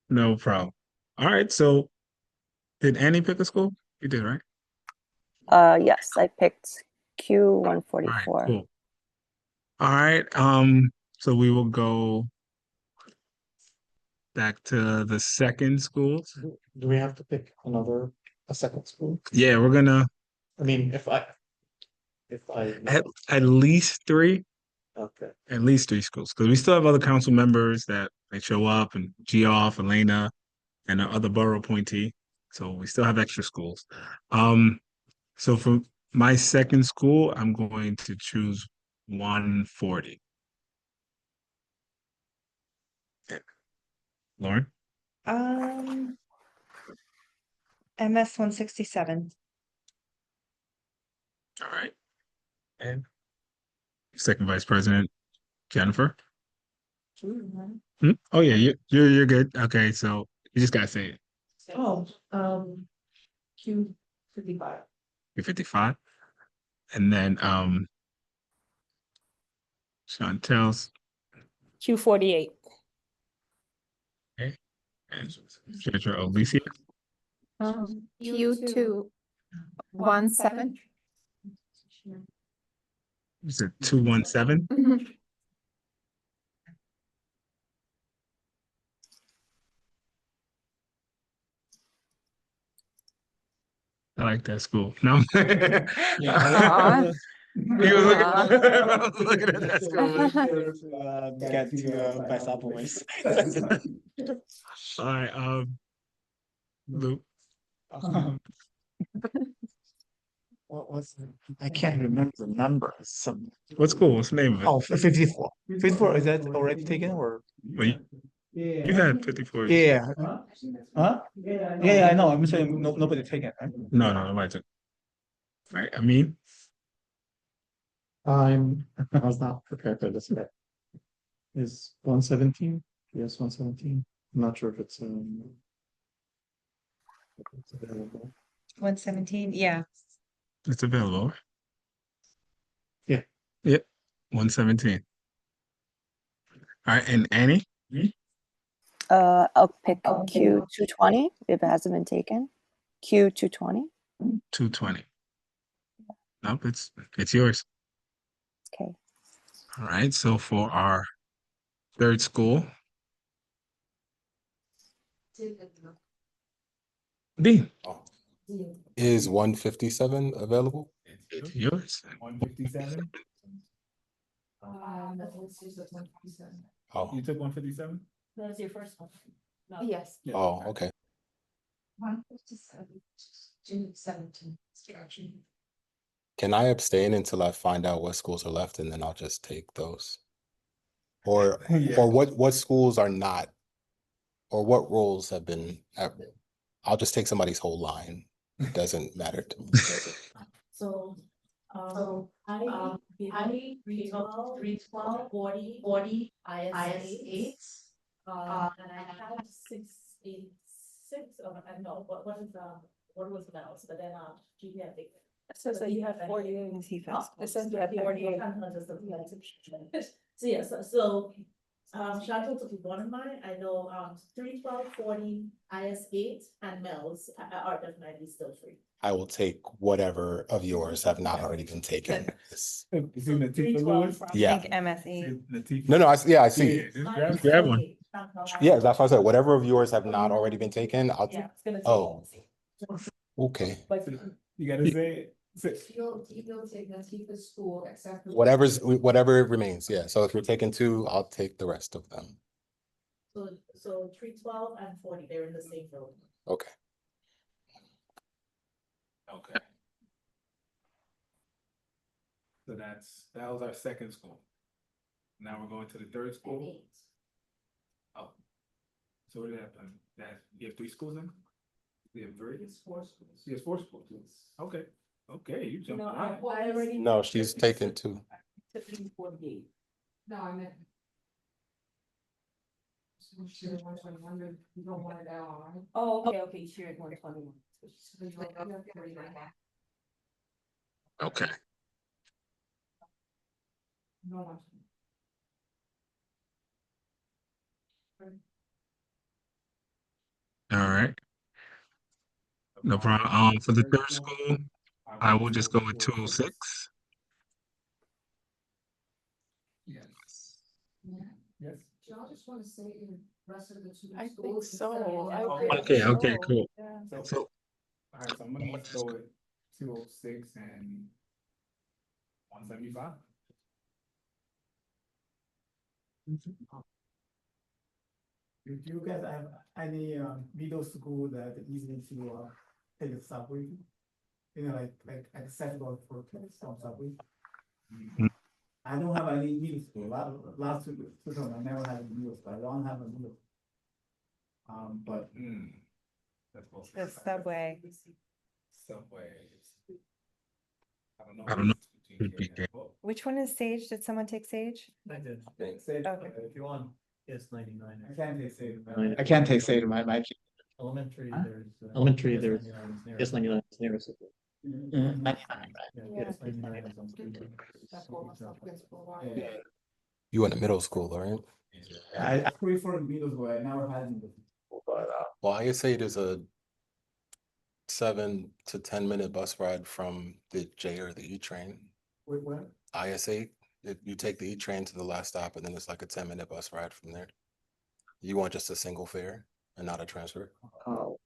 No problem. All right. So did Annie pick a school? You did, right? Yes, I picked All right, Q144. cool. All right. So we will go back to the second schools. Do we have to pick a second school? Yeah, we're gonna I mean, if I. at least 3. Okay. At least 3 schools, because we still have other council members that they show up, and Geoff, Elena, and the other borough appointee. So we still have extra schools. So for my second school, I'm going to choose 140. Lauren? MS 167. All right. And second vice president, Jennifer? Oh yeah, you're good. Okay, so you just gotta say it. Oh, Q55. You're 55. And then Chantel's Q48. okay. And Treasurer Alicia. Q217. Is it 217? I like that school. No. He was looking, I was looking at that school. Get to by subways. All right, Lou. What was it? I can't remember the number. What school? What's the name of it? Oh, 54. 54, is that already taken or? Well, you had 54. Yeah. Huh? Yeah, I know. I'm saying nobody taken, right? No, nobody took. All right, I mean, I was not prepared for this bit. is 117. Yes, 117. I'm not sure if it's available. 117, yeah. It's available. Yeah. Yep, 117. All right, and Annie? I'll pick Q220 if it hasn't been taken. Q220. 220. Nope, it's yours. Okay. All right, so for our third school, Dean, Is 157 available? it's yours. 157. Oh, You took 157? That was your first one. No. Yes. oh, okay. 157, June 17th. Can I abstain until I find out what schools are left and then I'll just take those? Or what schools are not, or what roles have been, I'll just take somebody's whole line. It doesn't matter to me. So, I 312, 40, IS 8. And I had 686, I know, what is, what was the else, but then, GP, I think. So you have 48. It says you have 48. So yes, so, Chantal took one of mine, I know, 312, 40, IS 8, and Mel's are definitely still free. I will take whatever of yours have not already been taken. Is it Latifah Lewis? Yeah. I think MSE. No, I see. Yeah, just grab one. Yeah, that's what I said. Whatever of yours have not already been taken, I'll, Yeah, it's gonna take. oh, okay. But You gotta say it. You'll take Latifah's school except. Whatever remains, yeah. So if you're taking two, I'll take the rest of them. So 312 and 40, they're in the same room. Okay. Okay. So that was our second school. Now we're going to the third school. Oh. So what did that happen? You have 3 schools then? You have 3? It's 4 schools. Yes, 4 schools. Okay. Okay, you jumped. No, around. I already. No, she's taken two. Took 48. No, I meant. So share 121, you don't want it out, right? Oh, okay, share it 121. So you don't have to worry about that. Okay. No one. All right. No problem. For the third school, I will just go with 206. Yes. Yeah. Yes. Do y'all just want to say in the rest of the 2 I think schools? so. instead of- Okay, okay, cool. So, So all right, so I'm gonna just go with 206 and 175. Do you guys have any middle school that easy to take a subway? You know, like accessible for kids on subway? I don't have any middle school. Last two I never had a middle school. I don't have a middle. But The subway. Subway. I don't know. Could be good. Which one is Sage? Did someone take Sage? I did. Okay. If you want, it's 99. I can't take Sage. I can't take Sage. My elementary. Elementary. There's it's 99. It's nearest. 99. Right? Yeah. It's 99. You in the middle school, right? I prefer middle school. I never had middle school. But Well, I say there's a 7 to 10 minute bus ride from the J or the E train. wait, what? IS8, you take the E train to the last stop and then it's like a 10-minute bus ride from there. You want just a single fare and not a transfer? Oh.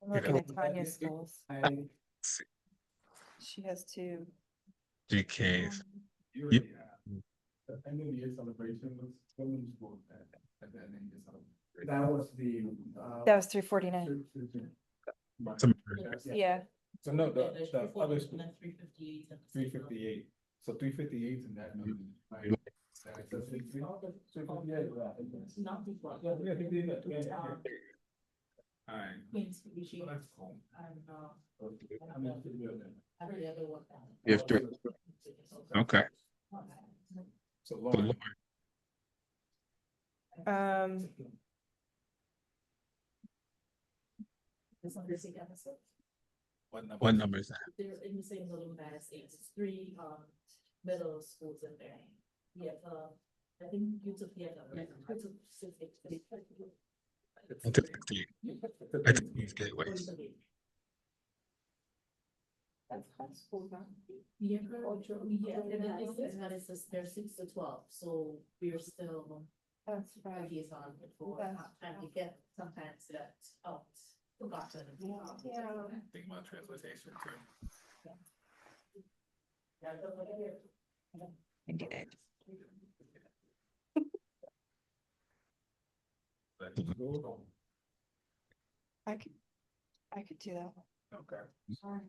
I'm looking at Tanya's schools. I She has 2. GKs. You Yep. already have. The end of the year celebration was women's school at that end of celebration. That was the. That was 349. Yeah. So no, the other school, 358. 358. So 358 in that number. Right? That's 358, yeah. It's not before. Yeah, 58, yeah. All right. Queens, Felicia, Well, that's cool. and, I'm not sure. every other one. You have 3. Okay. So Lauren, what number is that? They're in the same building as it's three middle schools in there. Yeah, I think you took the other. You took 68. I took 68. I took these gateways. That's high school, huh? Yeah, and then it's they're 6 to 12, so we're still. That's right. He's on before time to get sometimes that forgotten. Yeah. Think about transportation too. I did it. I could do that. Okay. Sorry.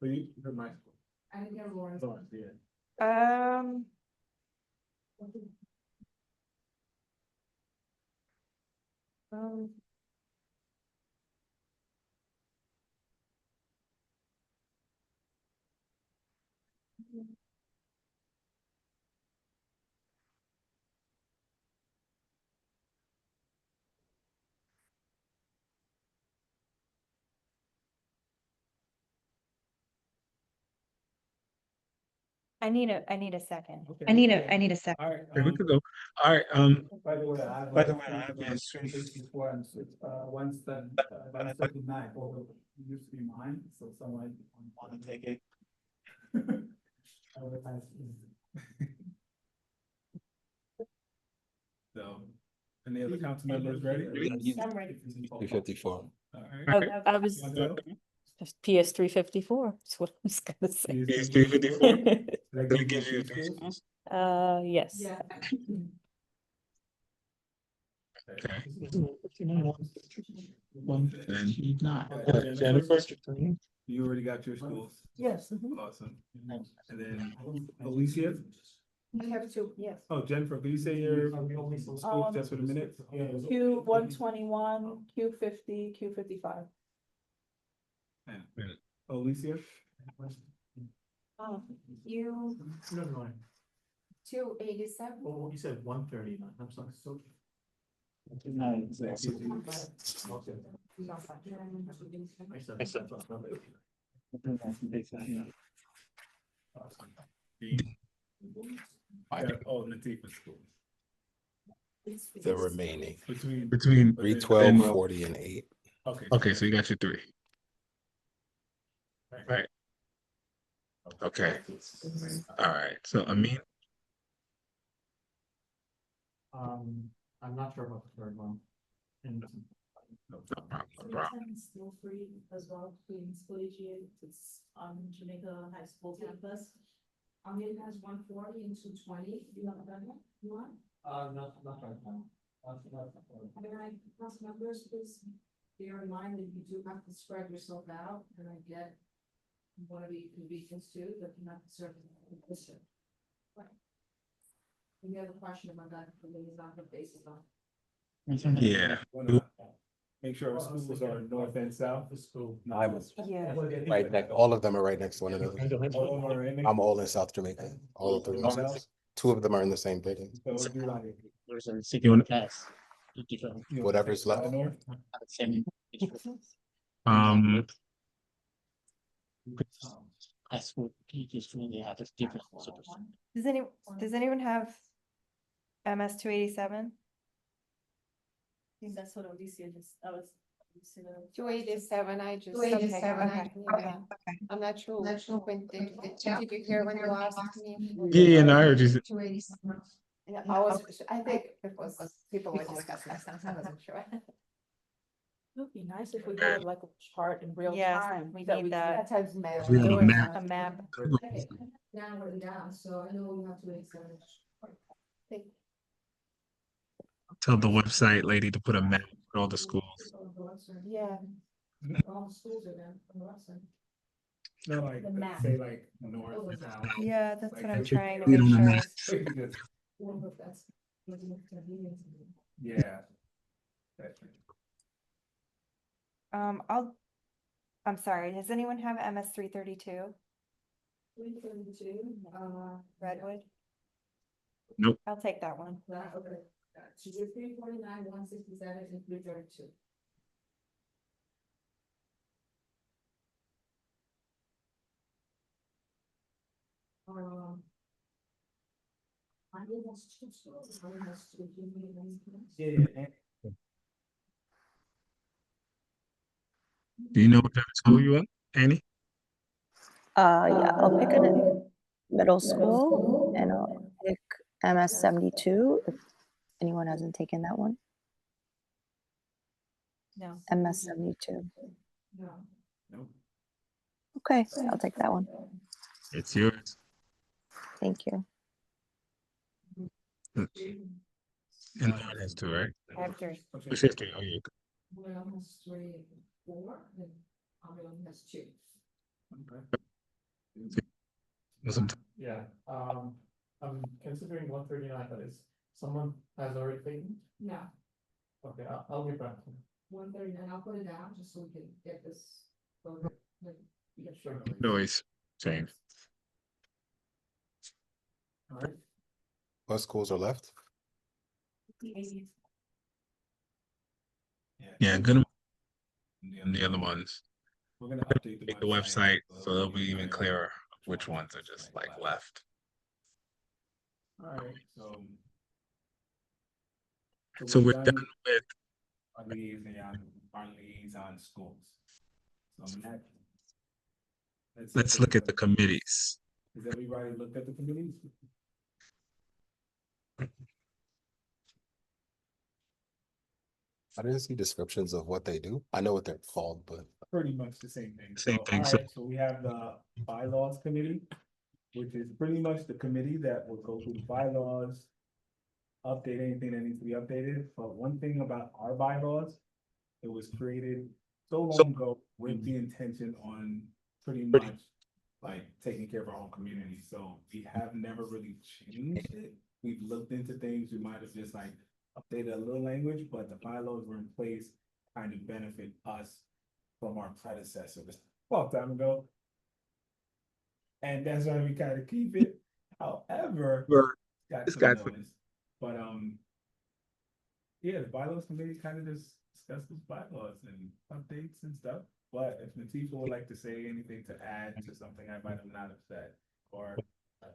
Please, you're my. I didn't get Lauren's. Yeah. I need a second. Okay. I need a second. All right, we could go. All right, By the way, I have. By the way, I have a 354 and 139, although it used to be mine, so someone. want to take it. So, any other council members ready? I'm ready. 354. All right. I was PS 354. That's what I was gonna say. Is 354? That gives you 3 schools? Yes. Yeah. Okay. Then Jennifer, you already got your schools. Yes. Awesome. And then Alicia? I have two, yes. Oh, Jennifer, can you say your school just for a minute? Q 121, Q 50, Q 55. And Alicia? You No, no, 287. oh, you said 139, I'm sorry, so. Oh, Latifa school. The remaining. Between 312, 40, and 8. Okay, so you got your 3. Right. Okay. All right. So Amin, I'm not sure about the third one. And no problem, no problem. It's still free as well, Queens Collegiate, it's on Jamaica High School campus. It has 140 and 220, you have that one, you want? not right now. Council members, please bear in mind that you do have to spread yourself out, and I get one of the convenience too, but you have to serve the position. Right. Any other question about that, the liaison basis on? Yeah. Make sure our schools are north and south. The school. Yeah. Right next, all of them are right next to one another. All of them are in. I'm all in South Jamaica. All of them. 2 of them are in the same building. So it'd be like, there's a You wanna- class. Different. Whatever's left. Same. Um, High school teachers really have a different. Does anyone have MS 287? That's what Alicia just, I was. 287, I just. 287, okay, yeah. I'm not sure when did you hear when you asked me? yeah, no, I heard you. Yeah, I think it was, people were discussing, I wasn't sure. It would be nice if we had like a chart in real Yes, time. we that need that. That time's mail. We need a Doing map. A map. Now we're down, so I know we have to wait so much. Tell the website lady to put a map for all the schools. Yeah. All the schools are down on the website. no, like, The map. say like north, south. Yeah, that's what I'm Like, trying to we make don't sure. know. is- Well, that's- Yeah. I'm sorry, does anyone have MS 332? 332, Redwood? Nope. I'll take that one. Okay. 349, 167, and 332. I did has two stores, I has two. Yeah. Do you know what school you want, Annie? Yeah, I'll pick a middle school and I'll pick MS 72 if anyone hasn't taken that one. No. MS 72. No. Okay, I'll take that one. It's yours. Thank you. And Lauren has two, right? After. Who's history? Oh, yeah. Well, has 3, 4, and Amelie has 2. Listen, Yeah, I'm considering 139, but is someone has already taken? No, Okay, I'll get back to you. 139, I'll put it down just so we can get this voted. Yeah, sure. noise. Same. All right. What schools are left? Yeah, good. And the other ones. We're gonna update Make the website so it'll be even clearer which ones are just like left. All right, So we're done with our liaison schools. So next, let's look at the committees. Has everybody looked at the committees? I didn't see descriptions of what they do. I know what they're called, but Pretty much the same thing. Same So, thing, all so- right, so we have the bylaws committee, which is pretty much the committee that will go through the bylaws, update anything that needs to be updated. But one thing about our bylaws, it was created so long ago with the intention on pretty much like taking care of our own community. So we have never really changed it. We've looked into things. We might have just like updated a little language, but the bylaws were in place to kind of benefit us from our predecessors a long time ago. And that's why we kind of keep it. However, It's got some- noise. But yeah, the bylaws committee kind of just discusses bylaws and updates and stuff. But if Natisha would like to say anything to add to something I might have not have said, or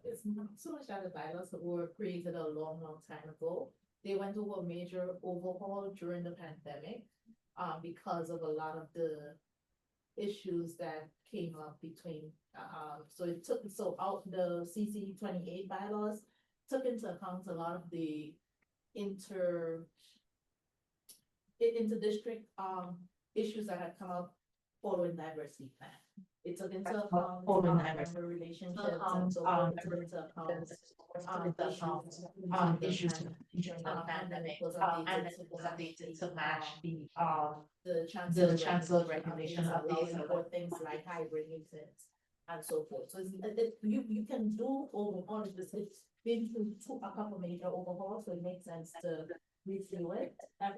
It's not so much that the bylaws that were created a long, long time ago. They went through a major overhaul during the pandemic, because of a lot of the issues that came up between, so it took, so out the CC28 bylaws took into account a lot of the inter-district, issues that had come up following diversity plan. It took into account member relationships and so forth. It took into account issues during the pandemic, was updated to match the chancellor's recommendation allowing for things like hybrid meetings and so forth. So you can do overhaul, it's been through a couple major overhauls, so it makes sense to review it at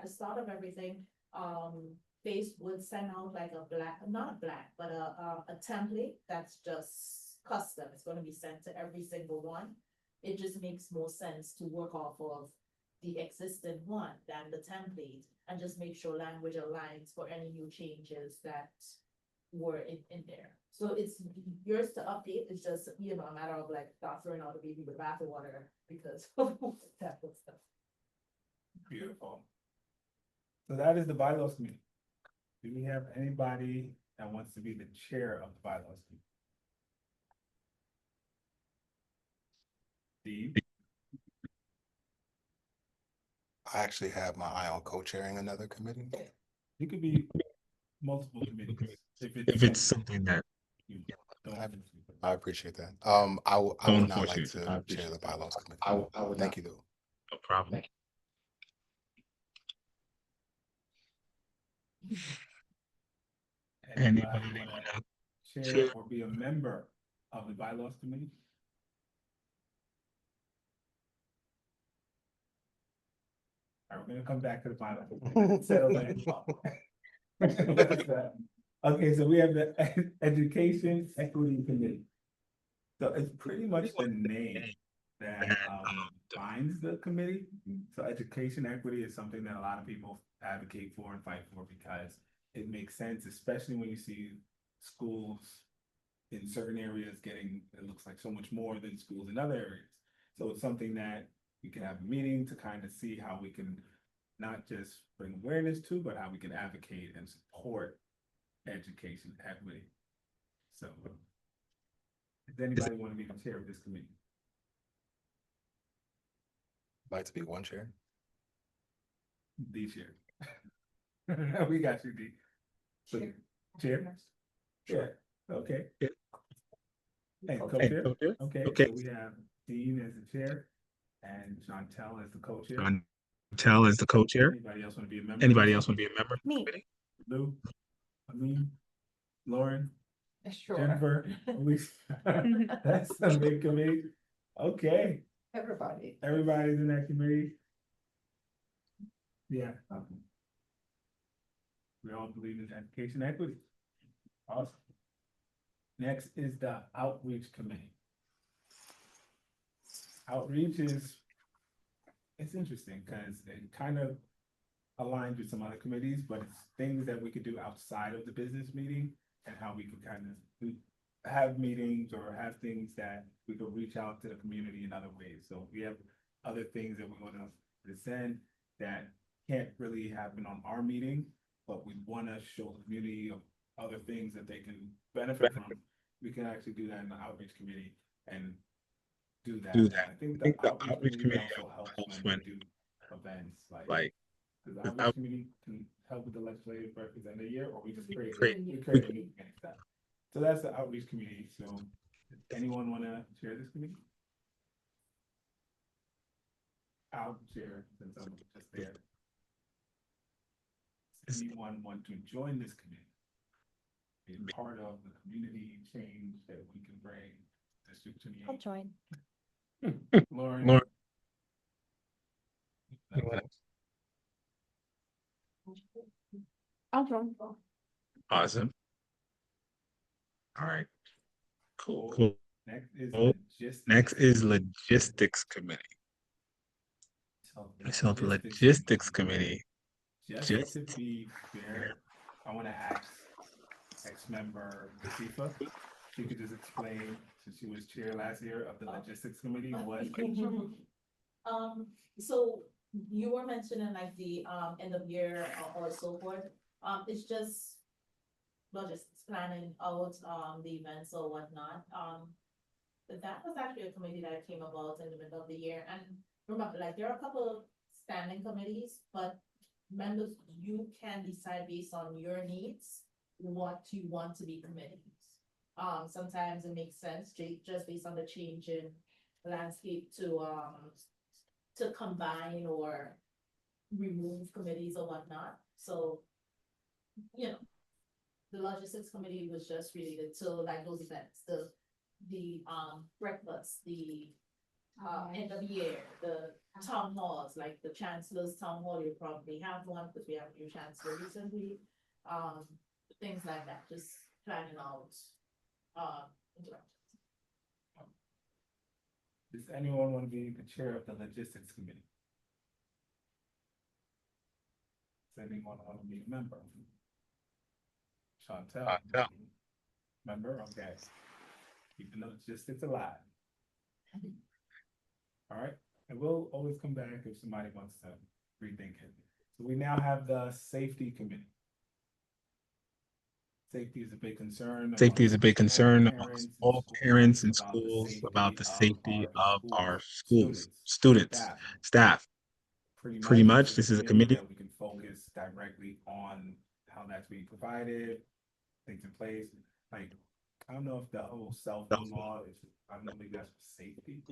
the start of everything. Face would send out like not a black, but a template that's just custom. It's going to be sent to every single one. It just makes more sense to work off of the existing one than the template and just make sure language aligns for any new changes that were in there. So it's yours to update. It's just, a matter of like not throwing out the baby with bathwater because of that stuff. beautiful. So that is the bylaws committee. Do we have anybody that wants to be the chair of the bylaws committee? Steve? I actually have my eye on co-chairing another committee. You could be multiple committees If it's something that you don't have to. I appreciate that. I would Don't not force like you. to chair the bylaws committee. I would Thank you, though. no problem. Anybody Anybody wanna wanna chair or be a member of the bylaws committee? All right, we're gonna come back to the bylaws. Settle that. Okay, so we have the Education Equity Committee. So it's pretty much the name. that defines the committee. So education equity is something that a lot of people advocate for and fight for because it makes sense, especially when you see schools in certain areas getting, it looks like so much more than schools in other areas. So it's something that we can have a meeting to kind of see how we can not just bring awareness to, but how we can advocate and support education equity. So does anybody want to be the chair of this committee? Like to be one chair? The chair. We got you, D. So, chair? Sure. Okay. And co-chair? Okay, so we have Dean as the chair and Chantel as the co-chair. Chantel as the co-chair. Anybody else want to be a member? Anybody else want to be a member? of the Me. committee? Lou, Amin, Lauren, Sure. Jennifer, Elise. That's a big committee. Okay, Everybody. everybody's in that committee. Yeah. We all believe in education equity. Awesome. Next is the outreach committee. Outreach is, it's interesting because it kind of aligns with some other committees, but it's things that we could do outside of the business meeting and how we could kind of have meetings or have things that we could reach out to the community in other ways. So we have other things that we want to present that can't really happen on our meeting, but we want to show the community of other things that they can benefit from. We can actually do that in the outreach committee and do that. I think the outreach committee also helps when we do events like because the outreach committee can help with the legislative breakfast end of the year, or we just create a new committee stuff. So that's the outreach committee. So anyone want to chair this committee? I'll chair since I'm just there. Does anyone want to join this committee? Be part of the community change that we can bring to District 28. I'll join. Lauren. I'll join. Awesome. All right. Cool. Next is logistics committee. So the logistics committee. Just to be fair, I want to ask ex-member Sifa. She could just explain, since she was chair last year of the logistics committee, what. So you were mentioning like the end of year or so forth. It's just logistics, planning out the events or whatnot. But that was actually a committee that came about in the middle of the year. And remember, like there are a couple of standing committees, but members, you can decide based on your needs what you want to be committees. Sometimes it makes sense just based on the change in landscape to combine or remove committees or whatnot. So, you know, the logistics committee was just related to like those events, the breakfast, the end of year, the town halls, like the chancellor's town hall, you probably have one because we have a new chancellor recently. Things like that, just planning out interactions. Does anyone want to be the chair of the logistics committee? Does anyone want to be a member? Chantel. Member, okay. Keeping the logistics alive. All right, and we'll always come back if somebody wants to rethink it. So we now have the safety committee. Safety is a big concern. Safety is a big concern amongst amongst all parents in schools about the safety of our schools, students, staff. Pretty much, this is a committee that we can focus directly on how that's being provided, things in place. Like, I don't know if the whole cell phone law is, I don't think that's for safety,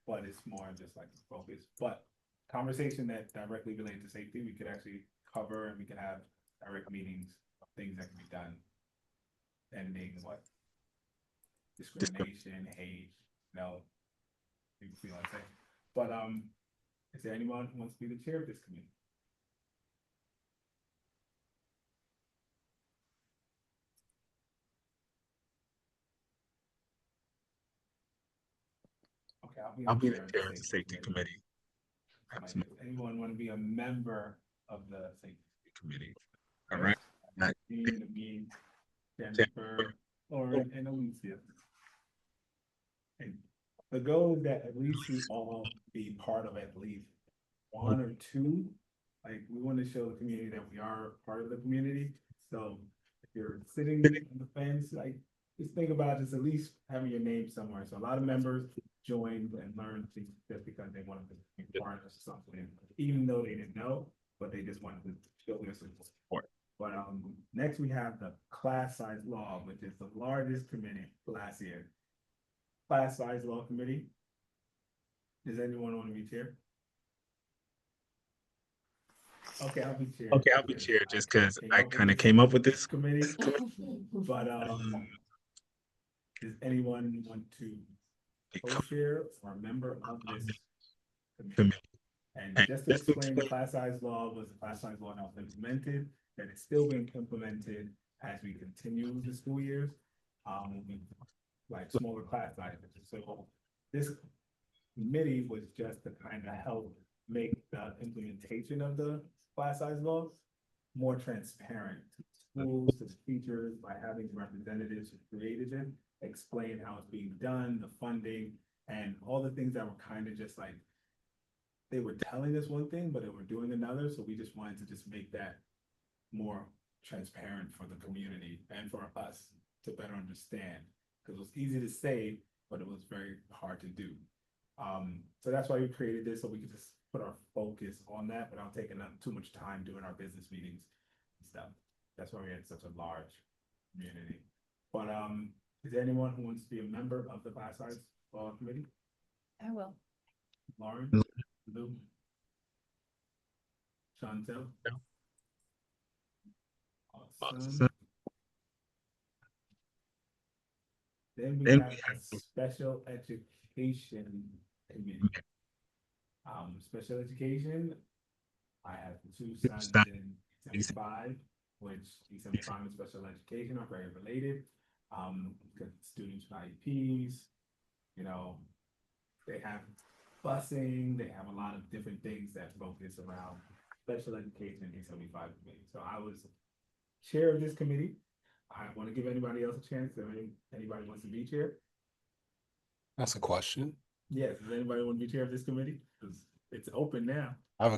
but it's more just like focus. But conversation that directly related to safety, we could actually cover and we can have direct meetings of things that can be done. Ending what? Discrimination, hate, people feel unsafe. But is there anyone who wants to be the chair of this committee? Okay, I'll be the chair of the safety committee. Anyone want to be a member of the safety committee? All right. Me, Jennifer, Lauren, and Alicia. And the goal is that at least we all be part of at least one or two. Like, we want to show the community that we are part of the community. So if you're sitting on the fence, like, just think about just at least having your name somewhere. So a lot of members joined and learned things just because they wanted to be part of something, even though they didn't know, but they just wanted to show their support. But next we have the class size law, which is the largest committee last year. Class size law committee. Does anyone want to be chair? Okay, I'll be chair. Okay, I'll be chair just because I kind of came up with this committee. But does anyone want to co-chair or a member of this committee? And just to explain, the class size law was the class size law that was implemented, that is still being implemented as we continue the school years. Like smaller class sizes. So this committee was just to kind of help make the implementation of the class size laws more transparent to schools, to teachers, by having representatives who created it, explain how it's being done, the funding, and all the things that were kind of just like, they were telling us one thing, but they were doing another. So we just wanted to just make that more transparent for the community and for us to better understand. Because it was easy to say, but it was very hard to do. So that's why we created this, so we could just put our focus on that without taking up too much time doing our business meetings and stuff. That's why we had such a large community. But is there anyone who wants to be a member of the class size law committee? I will. Lauren, Lou, Chantel. Awesome. Then we have a special education committee. Special education, I have two sons in E75, which E75 and special education are very related. Because students with IEPs, you know, they have busing, they have a lot of different things that focus around special education in E75 committee. So I was chair of this committee. I want to give anybody else a chance. If anybody wants to be chair. That's a question. Yes, does anybody want to be chair of this committee? Because it's open now.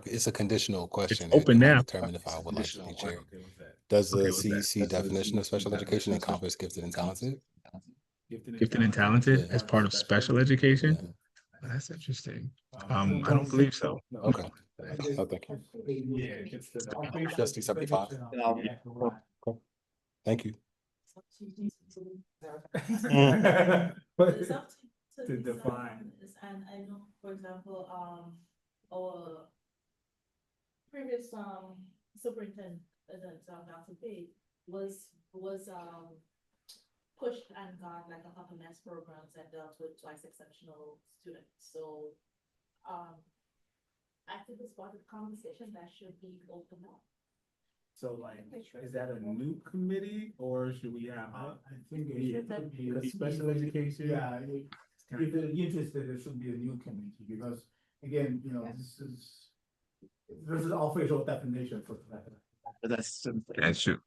It's a conditional question. It's open now. Determine if I would like to be chair. Okay, what's that? Does the CEC definition of special education encompass gifted and talented? Gifted and talented as part of special education? Yeah. That's interesting. I don't believe so. Okay. Oh, thank you. Yeah, it's the Just E75. Cool. Thank you. But It's up to define. And I know, for example, our previous superintendent, Dr. Pate, was pushed and got like a couple mass programs that dealt with twice exceptional students. So I think it's part of the conversation that should be opened up. So like, is that a new committee or should we have? I think it should be The special education? Yeah, if they're interested, there should be a new committee, because again, you know, this is official definition for that. That's true.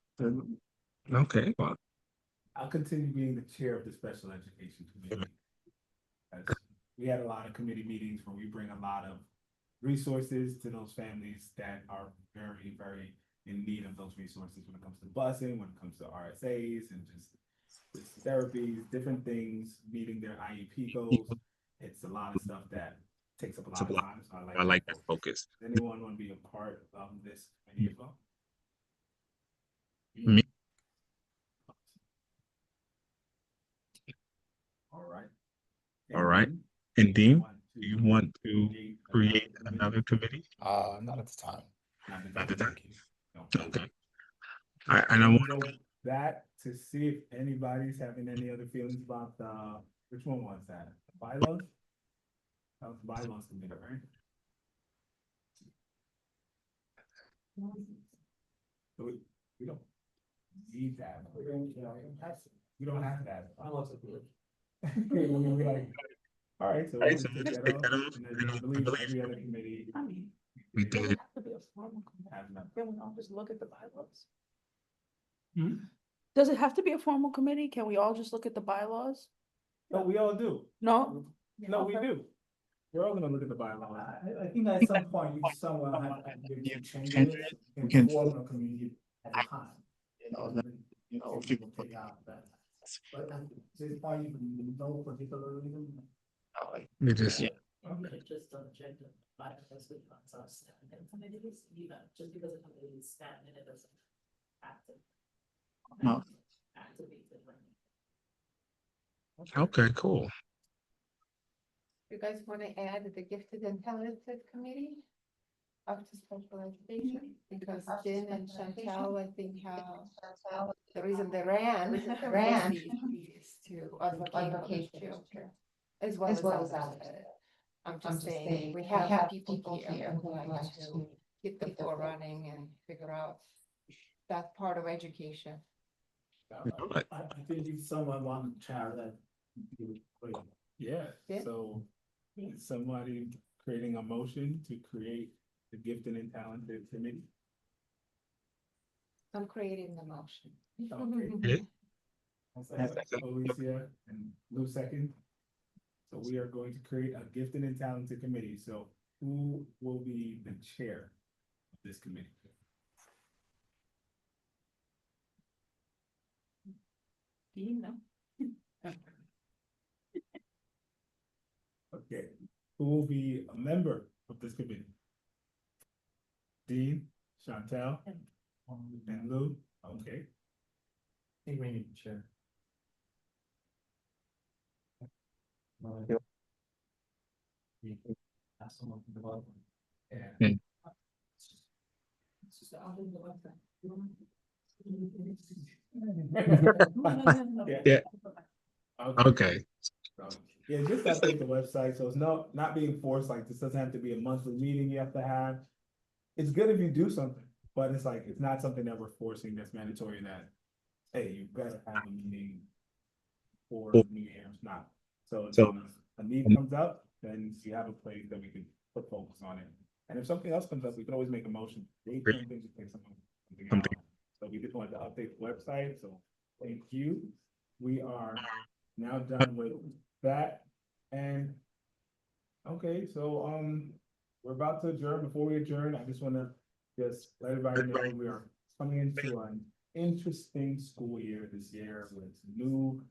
Okay, well, I'll continue being the chair of the special education committee. We had a lot of committee meetings where we bring a lot of resources to those families that are very, very in need of those resources when it comes to busing, when it comes to RSAs and just therapies, different things, meeting their IEP goals. It's a lot of stuff that takes up a lot of time. So I like that focus. Does anyone want to be a part of this committee as well? Me. All right. All right. And Dean, do you want to create another committee? Not at the time. Not the time. Okay. All right, and I want to that to see if anybody's having any other feelings about the, which one was that? The bylaws? That was the bylaws committee, right? So we don't need that. We don't have to have it. All right, so we'll just take that off, and then I believe every other committee. We Does did. it have to be a formal Have committee? none. Can we all just look at the bylaws? Hmm? Does it have to be a formal committee? Can we all just look at the bylaws? No, we all do. No? No, we Okay. do. We're all gonna look at the bylaws. I think at some point, if someone have to change it, you can form a committee at a time. If you take out that. But at this point, no particular reason. We just. Okay. Just don't check the bylaws with us and committees, you know, just because a committee is standing, it doesn't have to. No. Activate it. Okay, cool. You guys want to add the gifted and talented committee after special education? Because Jen and Chantal, I think, have the reason they ran is to advocate for the children as well as others. I'm just saying, we have people here who like to get the floor running and figure out that part of education. I think if someone want to chair that. Yeah, Yeah. so is somebody creating a motion to create the gifted and talented committee? I'm creating the motion. Okay. Alicia and Lou second. So we are going to create a gifted and talented committee. So who will be the chair of this committee? Do you know? Okay, who will be a member of this committee? Dean, Chantel, and Lou, okay. I think we need to chair. Yeah. Yeah. Okay. Yeah, just update the website, so it's not being forced, like this doesn't have to be a monthly meeting you have to have. It's good if you do something, but it's like, it's not something that we're forcing that's mandatory that, hey, you better have a meeting for New Year's, not. So it's a need comes up, then you have a place that we can put focus on it. And if something else comes up, we can always make a motion. Something else. So we just wanted to update the website, so thank you. We are now done with that. And okay, so we're about to adjourn. Before we adjourn, I just want to just let everybody know we are coming into an interesting school year this year with new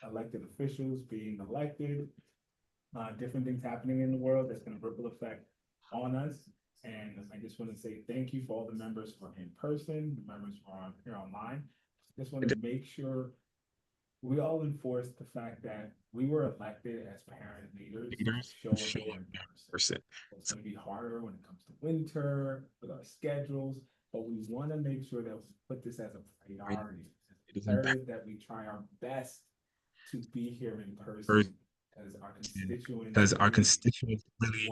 elected officials being elected, different things happening in the world that's going to ripple effect on us. And I just want to say thank you for all the members who are in person, the members who are here online. Just want to make sure we all enforce the fact that we were elected as parent leaders to show up in person. It's going to be harder when it comes to winter with our schedules, but we want to make sure that we put this as a priority. It's imperative that we try our best to be here in person as our constituents really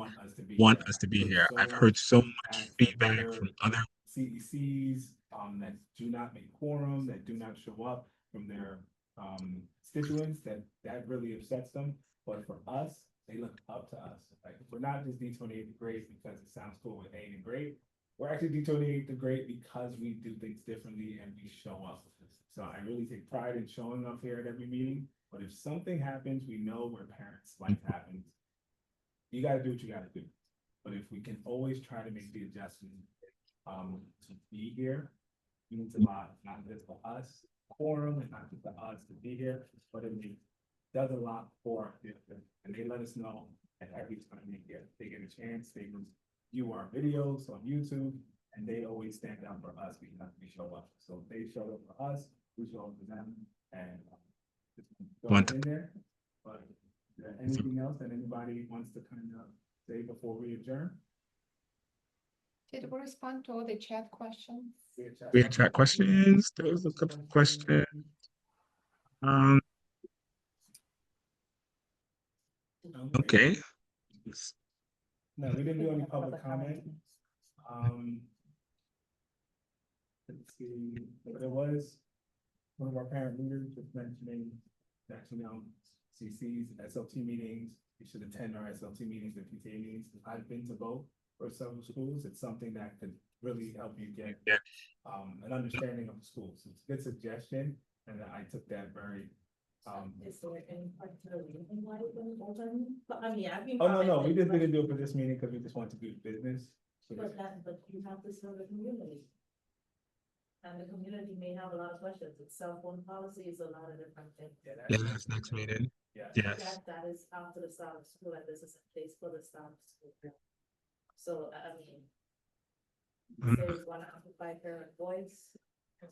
want us to be here. I've heard so much feedback from other CECs that do not make quorum, that do not show up from their constituents, that really upsets them. But for us, they look up to us. Like, we're not just D28 the great because it sounds cool with A and great. We're actually D28 the great because we do things differently and we show up. So I really take pride in showing up here at every meeting. But if something happens, we know where parents' life happens. You got to do what you got to do. But if we can always try to make the adjustment to be here, means a lot, not just for us, quorum, and not just for us to be here, but it does a lot for them. And they let us know that every time they get a chance, they view our videos on YouTube, and they always stand down for us because we show up. So they show up for us, we show up for them, and just in there. But is there anything else that anybody wants to kind of say before we adjourn? Did we respond to all the chat questions? We had chat questions. There was a couple of questions. Okay. No, we didn't do any public comment. Let's see, but there was one of our parent leaders just mentioning that, CC's SLT meetings. You should attend our SLT meetings and PTA meetings. I've been to both for several schools. It's something that could really help you get an understanding of the schools. It's a good suggestion, and I took that very. Is there any particular reason why it wasn't open? But I mean, I've been. Oh, no, we just didn't do it for this meeting because we just wanted to do business. So But you have to serve the community. And the community may have a lot of questions. It's cell phone policy is a lot of different things. Yeah, that's next meeting. Yeah. Yes. That is after the start of school, and this is a place for the start of school. So, I mean. There's one amplify parent voice.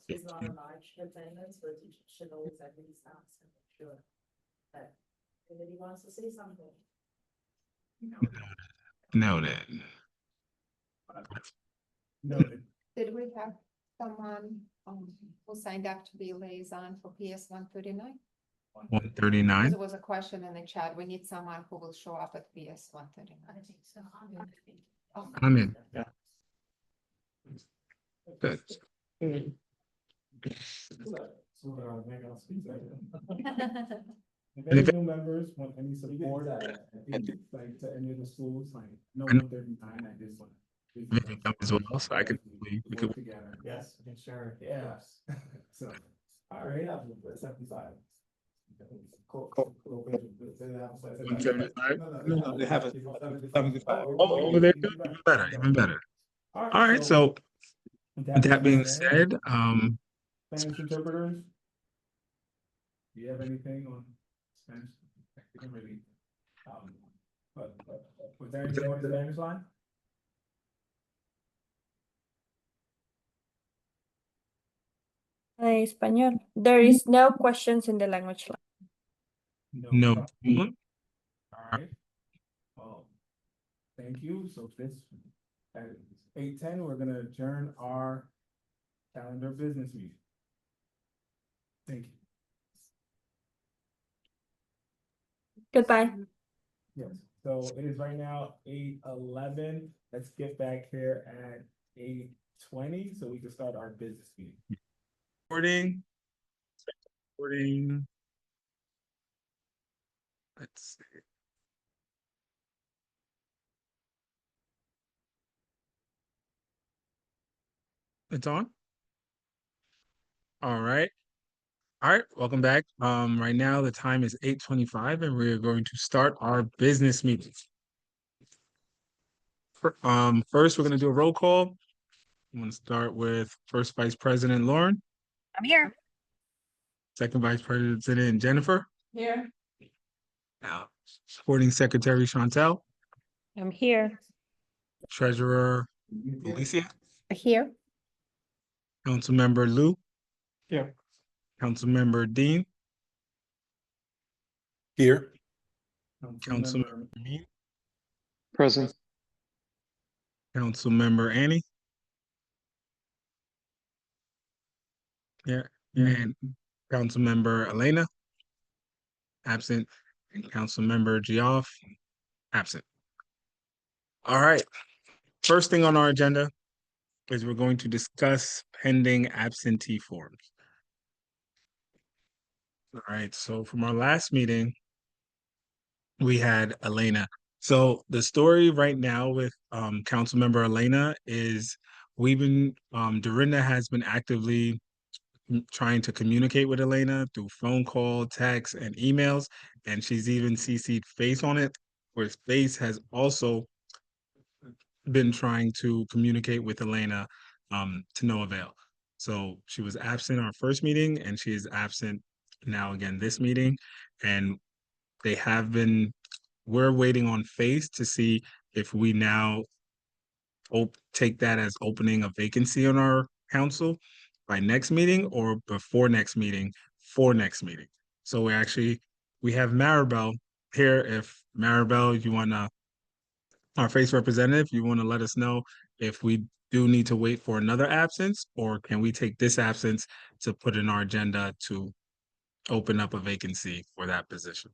It's not a large attendance, but you should always at least ask and make sure that community wants to say something. Noted. Noted. Did we have someone who signed up to be liaison for PS 139? 139. Because it was a question in the chat. We need someone who will show up at PS 139. I think so. I'm in. Yeah. Good. If any new members want any support, like to any of the schools, like no 139, I just want. As well, so I could we could Work together. Yes, I can share. Yes. So, all right, 75. Cool. 175? No, they have a 75. Oh, there you go. Even better, even better. All right, so with that being said, Spanish interpreters? Do you have anything on Spanish? I can't really, but was there anything on the Spanish line? Español. There is no questions in the language line. no. All right. Well, thank you. So this, at 8:10, we're gonna adjourn our calendar business meeting. Thank you. Goodbye. Yes, so it is right now 8:11. Let's get back here at 8:20 so we can start our business meeting. Recording. Let's see. It's on. All right. All right, welcome back. Right now the time is 8:25 and we're going to start our business meeting. First, we're going to do a roll call. I'm going to start with First Vice President Lauren. I'm here. Second Vice President Jennifer. Here. Now, Supporting Secretary Chantel. I'm here. Treasurer Alicia. Here. Councilmember Lou. Here. Councilmember Dean. Here. Councilmember Mean. Present. Councilmember Annie. Yeah, and Councilmember Elena. Absent. And Councilmember Geoff. Absent. All right. First thing on our agenda is we're going to discuss pending absentee forms. All right, so from our last meeting, we had Elena. So the story right now with Councilmember Elena is Dorinda has been actively trying to communicate with Elena through phone call, text, and emails, and she's even CC'd Face on it, where Face has also been trying to communicate with Elena to no avail. So she was absent our first meeting and she is absent now again this meeting. And we're waiting on Face to see if we now take that as opening a vacancy on our council by next meeting or before next meeting for next meeting. So we have Maribel here. If Maribel, you wanna our Face representative, you want to let us know if we do need to wait for another absence, or can we take this absence to put in our agenda to open up a vacancy for that position?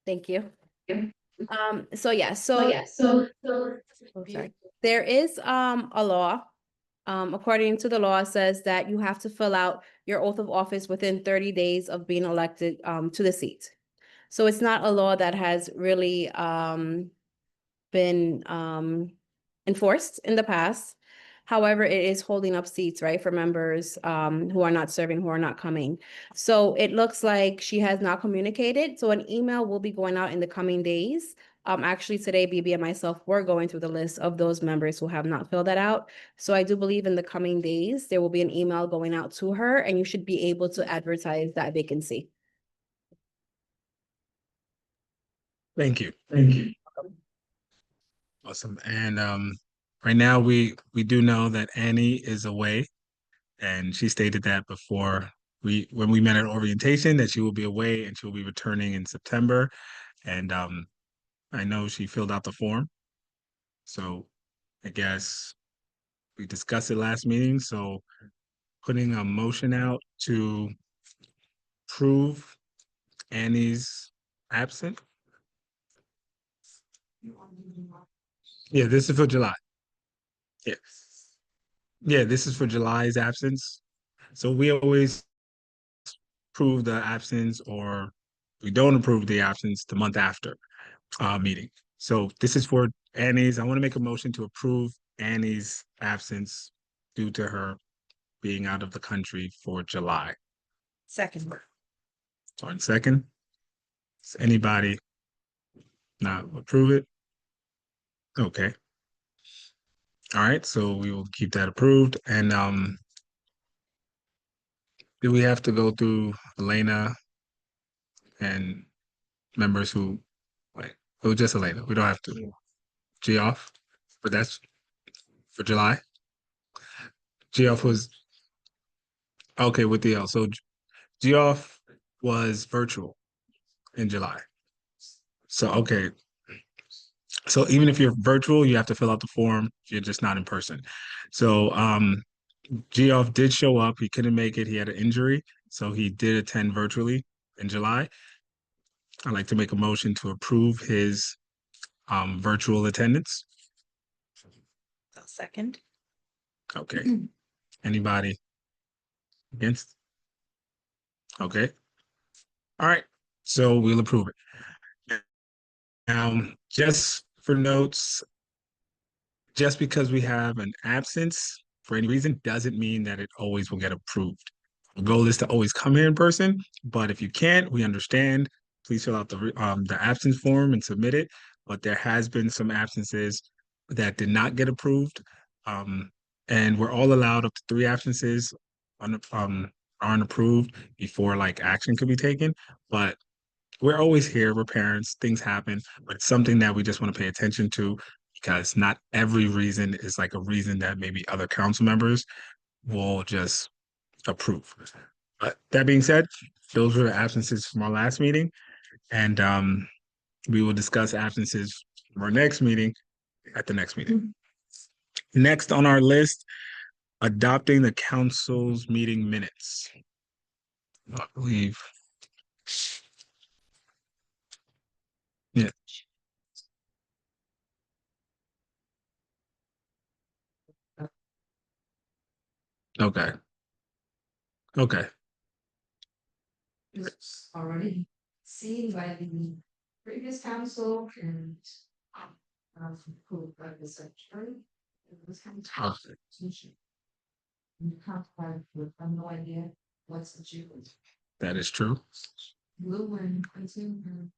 Thank you. So yeah, so sorry. There is a law according to the law, says that you have to fill out your oath of office within 30 days of being elected to the seat. So it's not a law that has really been enforced in the past. However, it is holding up seats, right, for members who are not serving, who are not coming. So it looks like she has not communicated. So an email will be going out in the coming days. Actually, today, BB and myself were going through the list of those members who have not filled that out. So I do believe in the coming days, there will be an email going out to her, and you should be able to advertise that vacancy. Thank you. Thank you. Awesome. And right now we do know that Annie is away, and she stated that before when we met at orientation that she will be away and she will be returning in September. And I know she filled out the form. So I guess we discussed it last meeting. So putting a motion out to prove Annie's absent. Yeah, this is for July. Yeah. Yeah, this is for July's absence. So we always approve the absence or we don't approve the absence the month after meeting. So this is for Annie's. I want to make a motion to approve Annie's absence due to her being out of the country for July. Second. Sorry, second. Does anybody not approve it? Okay. All right, so we will keep that approved. And do we have to go through Elena and members who like just Elena? We don't have to. Geoff, but that's for July. Geoff was okay with the L. So Geoff was virtual in July. So okay. So even if you're virtual, you have to fill out the form. You're just not in person. So Geoff did show up. He couldn't make it. He had an injury. So he did attend virtually in July. I'd like to make a motion to approve his virtual attendance. Second. Okay. Anybody against? Okay. All right. So we'll approve it. Just for notes, just because we have an absence for any reason doesn't mean that it always will get approved. The goal is to always come here in person, but if you can't, we understand. Please fill out the absence form and submit it. But there has been some absences that did not get approved, and we're all allowed up to 3 absences aren't approved before like action could be taken. But we're always here. We're parents. Things happen, but it's something that we just want to pay attention to because not every reason is like a reason that maybe other council members will just approve. But that being said, those were the absences from our last meeting, and we will discuss absences from our next meeting at the next meeting. Next on our list, adopting the council's meeting minutes. I believe. Yeah. Okay. Okay. It's already seen by the previous council and approved by the secretary. It was kind of tough. You can't have no idea what's the due. That is true. Blue and Quentin and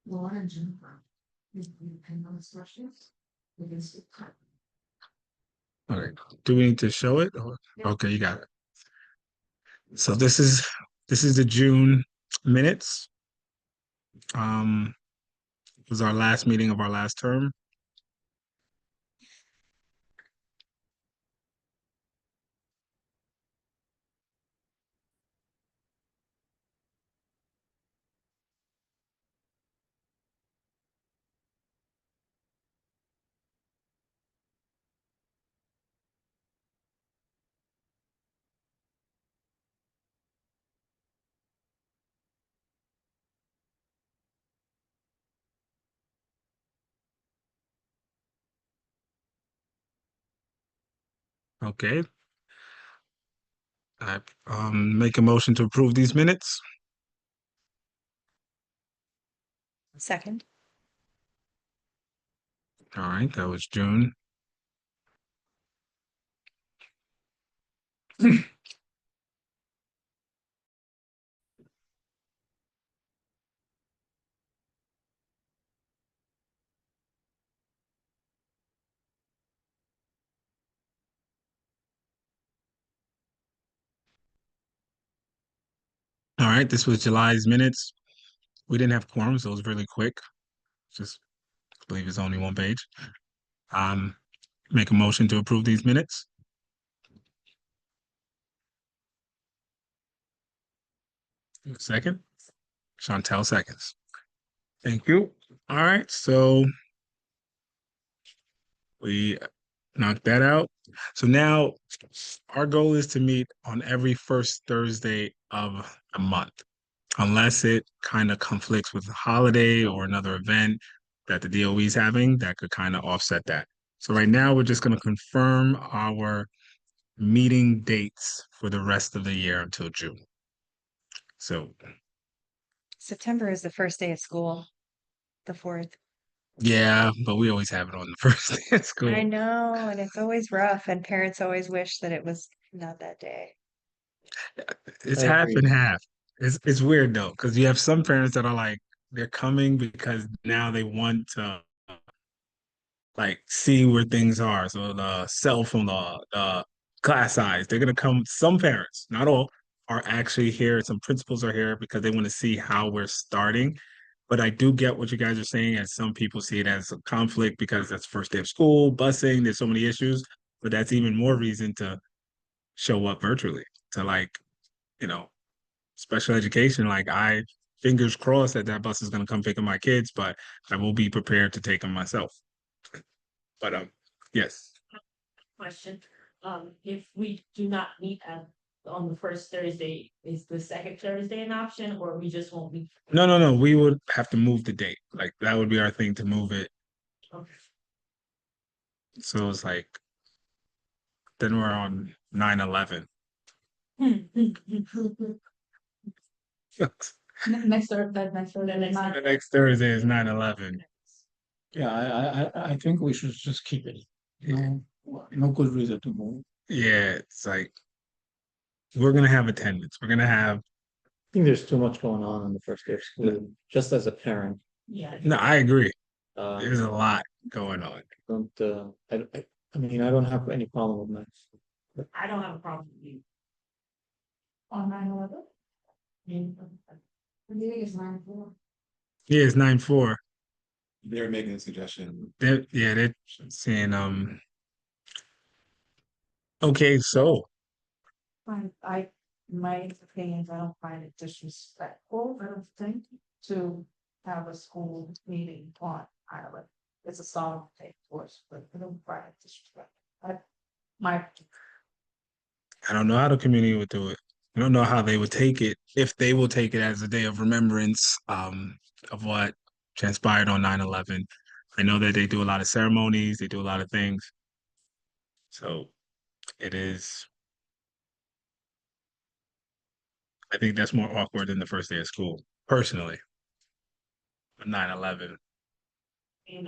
Lauren and Jennifer. You depend on the questions. We can speak time. Okay. Do we need to show it? Okay, you got it. So this is the June minutes. It was our last meeting of our last term. Okay. I make a motion to approve these minutes. Second. All right, that was June. All right, this was July's minutes. We didn't have quorum, so it was really quick. Just I believe it's only one page. Make a motion to approve these minutes. Second, Chantel seconds. Thank you. All right, so we knocked that out. So now our goal is to meet on every first Thursday of the month, unless it kind of conflicts with a holiday or another event that the DOE is having that could kind of offset that. So right now we're just going to confirm our meeting dates for the rest of the year until June. So September is the first day of school, the 4th. yeah, but we always have it on the first day of school. I know, and it's always rough, and parents always wish that it was not that day. It's I half agree. and half. It's weird though, because you have some parents that are like, they're coming because now they want to like see where things are. So the cell phone, the class size, they're gonna come. Some parents, not all, are actually here. Some principals are here because they want to see how we're starting. But I do get what you guys are saying, and some people see it as a conflict because that's first day of school, busing. There's so many issues, but that's even more reason to show up virtually to like, you know, special education. Like I fingers crossed that that bus is gonna come pick up my kids, but I will be prepared to take them myself. But yes. Question, if we do not meet on the first Thursday, is the second Thursday an option, or we just won't meet? No. We would have to move the date. Like that would be our thing to move it. Okay. So it's like then we're on 9/11. Next Thursday, The next Thursday is 9/11. Yeah, I think we should just keep it. No good reason to move. Yeah, it's like we're gonna have attendance. We're gonna have. I think there's too much going on the first day of school, just as a parent. Yeah. No, I agree. There's a lot going on. I mean, I don't have any problem with that. I don't have a problem with you. On 9/11? The meeting is 9/4. Yeah, it's 9/4. They're making a suggestion. They're saying okay, so My opinions, I don't find it disrespectful, I don't think, to have a school meeting on Ireland. It's a solemn day, of course, but I don't find it disrespectful. I don't know how the community would do it. I don't know how they would take it, if they will take it as a day of remembrance of what transpired on 9/11. I know that they do a lot of ceremonies, they do a lot of things. So it is, I think that's more awkward than the first day of school, personally. 9/11. And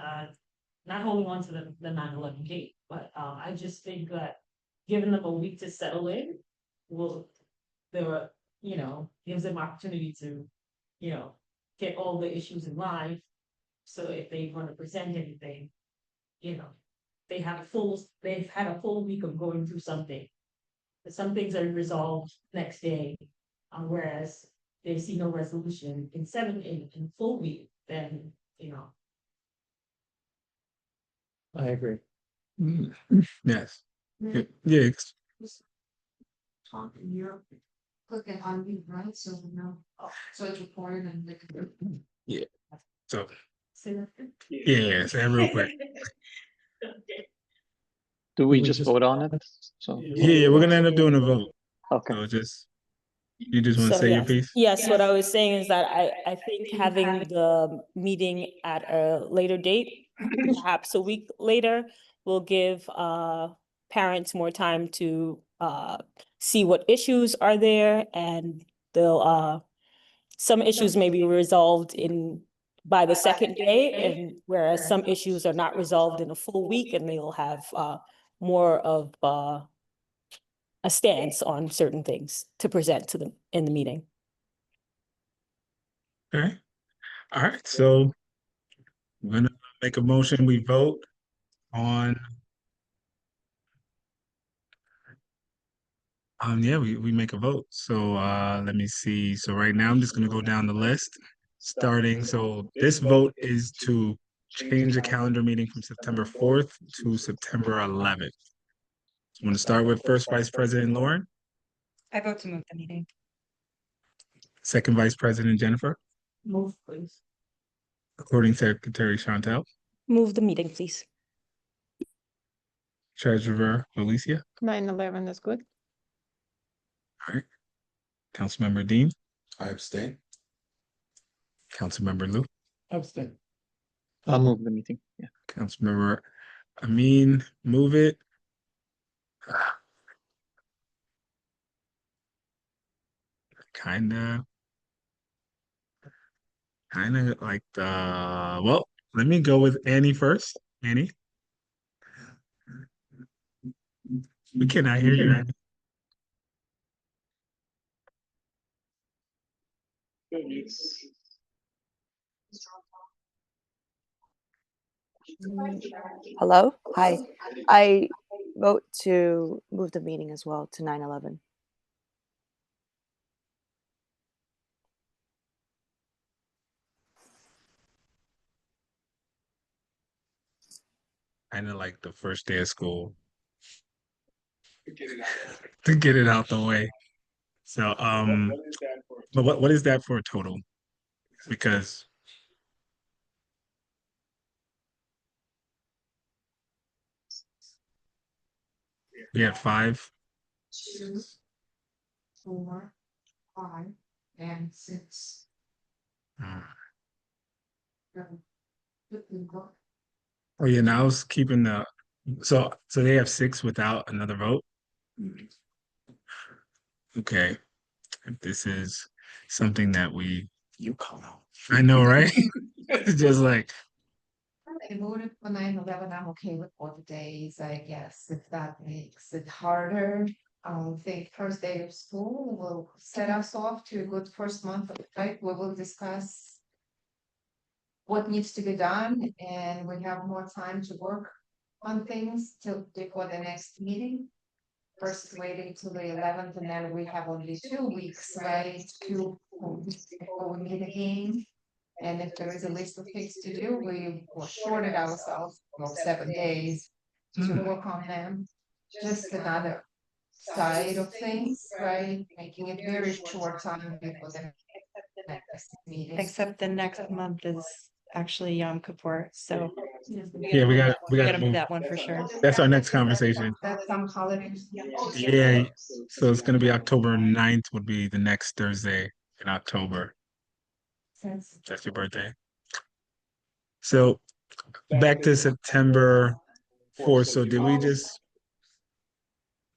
not holding on to the 9/11 date, but I just think that giving them a week to settle in will, gives them opportunity to, get all the issues in line. So if they want to present anything, they've had a full week of going through something. But some things are resolved next day, whereas they see no resolution in full week, then, I agree. Yes. Yeah. Talk in Europe. Click it on mute, right? So we know. So it's recorded and they can. Yeah. So say that. yeah, say it real quick. Do we just vote on it? So Yeah, we're gonna end up doing a vote. okay. So you just want to say your piece? Yes, what I was saying is that I think having the meeting at a later date, perhaps a week later, will give parents more time to see what issues are there, and they'll some issues may be resolved by the second day, and whereas some issues are not resolved in a full week, and they'll have more of a stance on certain things to present to them in the meeting. Okay. All right. So I'm gonna make a motion. We vote on. Yeah, we make a vote. So let me see. So right now I'm just gonna go down the list, starting. So this vote is to change the calendar meeting from September 4th to September 11th. I'm gonna start with first Vice President Lauren, I vote to move the meeting. second Vice President Jennifer, Move, please. Recording Secretary Chantel, Move the meeting, please. Treasurer Alicia. 9/11 is good. All right. Councilmember Dean, I abstain. Councilmember Lou, Abstain. I'll move the meeting. Yeah. Councilmember Amin, move it. Kinda like well, let me go with Annie first. Annie, we cannot hear you, Annie. Hello? Hi. I vote to move the meeting as well to 9/11. Kinda like the first day of school. To get it out the way. So but what is that for a total? Because we had 5. 2, 4, 5, and 6. Oh yeah, now I was keeping the so they have 6 without another vote. Okay, if this is something that you call out. I know, right? It's just like I voted for 9/11. I'm okay with both days, I guess, if that makes it harder. I think first day of school will set us off to a good first month of life. We will discuss what needs to be done, and we have more time to work on things till before the next meeting. Versus waiting till the 11th, and then we have only 2 weeks, right, to before we meet again. And if there is a list of things to do, we will shorten ourselves about 7 days to work on them. Just another side of things, right? Making it very short time before the next meeting. Except the next month is actually Yom Kippur, so. yeah, we gotta Gotta move move. that one for sure. That's our next conversation. That's some holidays. Yeah, so it's gonna be October 9th would be the next Thursday in October. That's your birthday. So back to September 4th. So did we just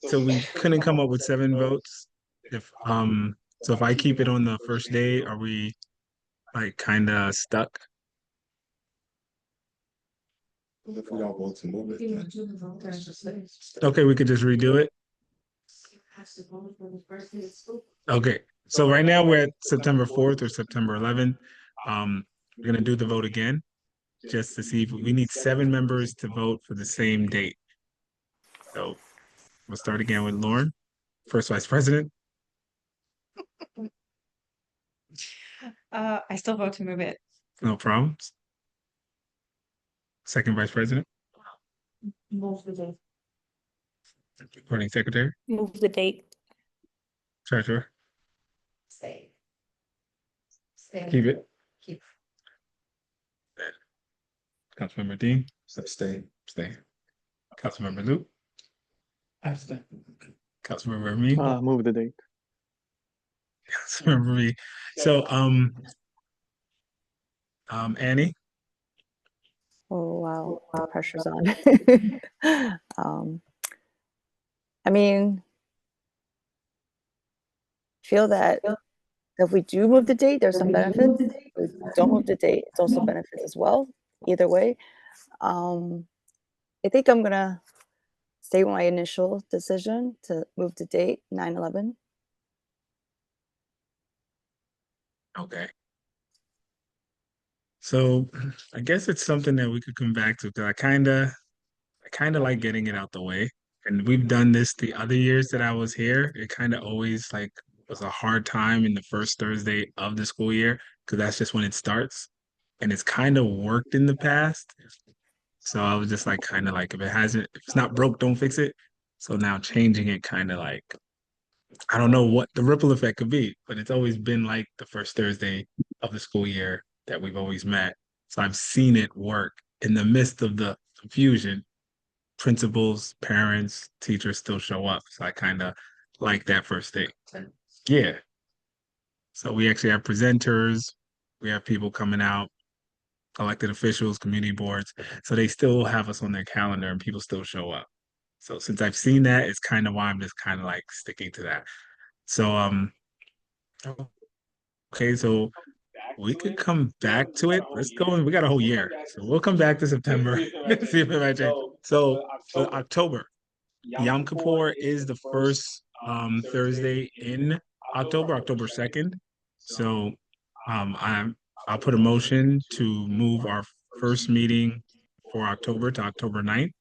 so we couldn't come up with 7 votes? So if I keep it on the first day, are we like kinda stuck? If we don't vote to move it, then Okay, we could just redo it. Okay, so right now we're at September 4th or September 11th. We're gonna do the vote again, just to see if we need 7 members to vote for the same date. So we'll start again with Lauren, first Vice President. I still vote to move it. No problems. Second Vice President, Move the day. Recording Secretary, Move the date. Treasurer, Stay. Stay. keep it. Keep. Councilmember Dean, abstain. stay. Councilmember Lou, Abstain. Councilmember Me, Move the date. Councilmember Me. So Annie, Oh wow, the pressure's on. um, I mean, feel that if we do move the date, there's some benefits. If we don't move the date, it's also benefits as well. Either way, I think I'm gonna stay with my initial decision to move the date 9/11. Okay. So I guess it's something that we could come back to because I kind of like getting it out the way. And we've done this the other years that I was here. It kind of always like was a hard time in the first Thursday of the school year because that's just when it starts. And it's kind of worked in the past. So I was just like kind of like if it's not broke, don't fix it. So now changing it kind of like I don't know what the ripple effect could be, but it's always been like the first Thursday of the school year that we've always met. So I've seen it work in the midst of the confusion. Principals, parents, teachers still show up. So I kind of like that first day. Yeah. So we actually have presenters, we have people coming out, elected officials, community boards. So they still have us on their calendar and people still show up. So since I've seen that, it's kind of why I'm just kind of like sticking to that. So okay, so we could come back to it. Let's go. We got a whole year, so we'll come back to September. See if it might change. So for October, Yom Kippur is the first Thursday in October, October 2nd. So I'll put a motion to move our first meeting for October to October 9th.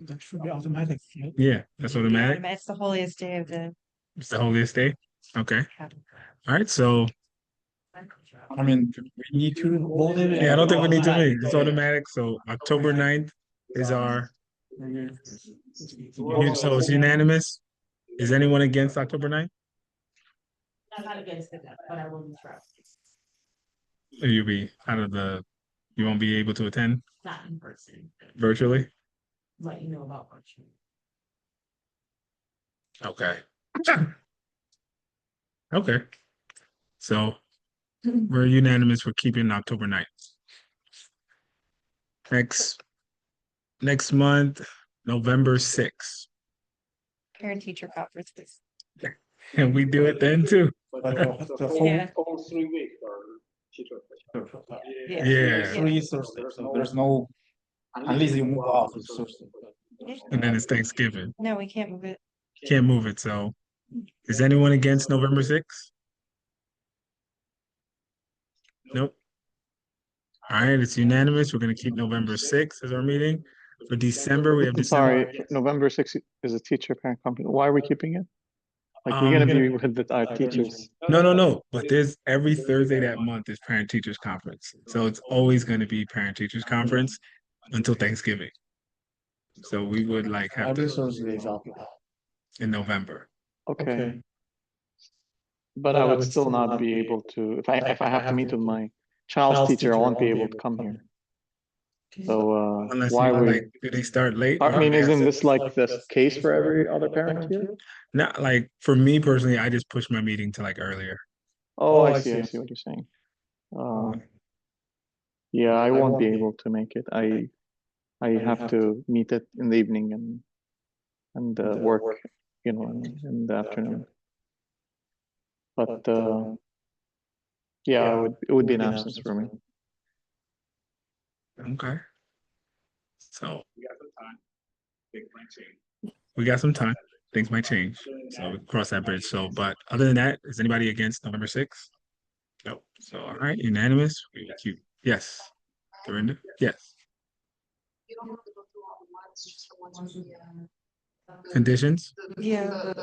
That should be automatic. Right? Yeah, that's automatic. It's the holiest day of the. It's the holiest day. Okay. All right. So I mean, we need to hold it. yeah, I don't think we need to make it's automatic. So October 9th is our so it's unanimous. Is anyone against October 9th? I'm not against it, but I will be traveling, You'll be out of you won't be able to attend not in person. virtually? Let you know about virtual. Okay. Okay. So we're unanimous for keeping October 9th. Next month, November 6th. Parent teacher conferences. Can we do it then too? But the whole Yeah. All 3 weeks are Yeah. 3 Thursday, so there's no, unless you move out of Thursday. And then it's Thanksgiving. No, we can't move it. Can't move it. So is anyone against November 6th? Nope. All right, it's unanimous. We're going to keep November 6th as our meeting. For December, we have I'm December. sorry, November 6th is a teacher parent conference. Why are we keeping it? Like we're gonna be with our teachers. No. But there's every Thursday that month is parent teachers conference. So it's always going to be parent teachers conference until Thanksgiving. So we would like have Every to Thursday is out. in November. Okay. But I would still not be able to, if I have to meet with my child's teacher, I won't be able to come here. So Unless why you, would, like, do they start late? I mean, isn't this like the case for every other parent here? Not like for me personally, I just push my meeting to like earlier. Oh, I see what you're saying. Yeah, I won't be able to make it. I have to meet it in the evening and work, in the afternoon. But yeah, it would be an absence for me. Okay. So we got some time. Things might change. So we can cross that bridge. So, but other than that, is anybody against November 6th? No. So all right, unanimous. We will keep yes. Dorinda? Yes. Conditions? Yeah.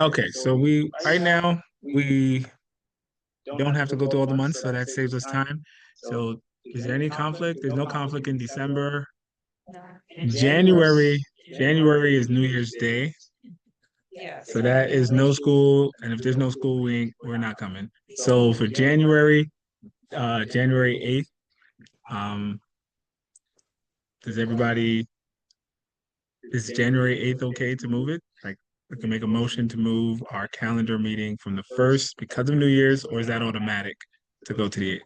Okay, so we right now we don't have to go through all the months, so that saves us time. So is there any conflict? There's no conflict in December. January is New Year's Day. Yeah. So that is no school, and if there's no school, we're not coming. So for January 8th, does everybody is January 8th okay to move it? Like we can make a motion to move our calendar meeting from the 1st because of New Year's, or is that automatic to go to the 8th?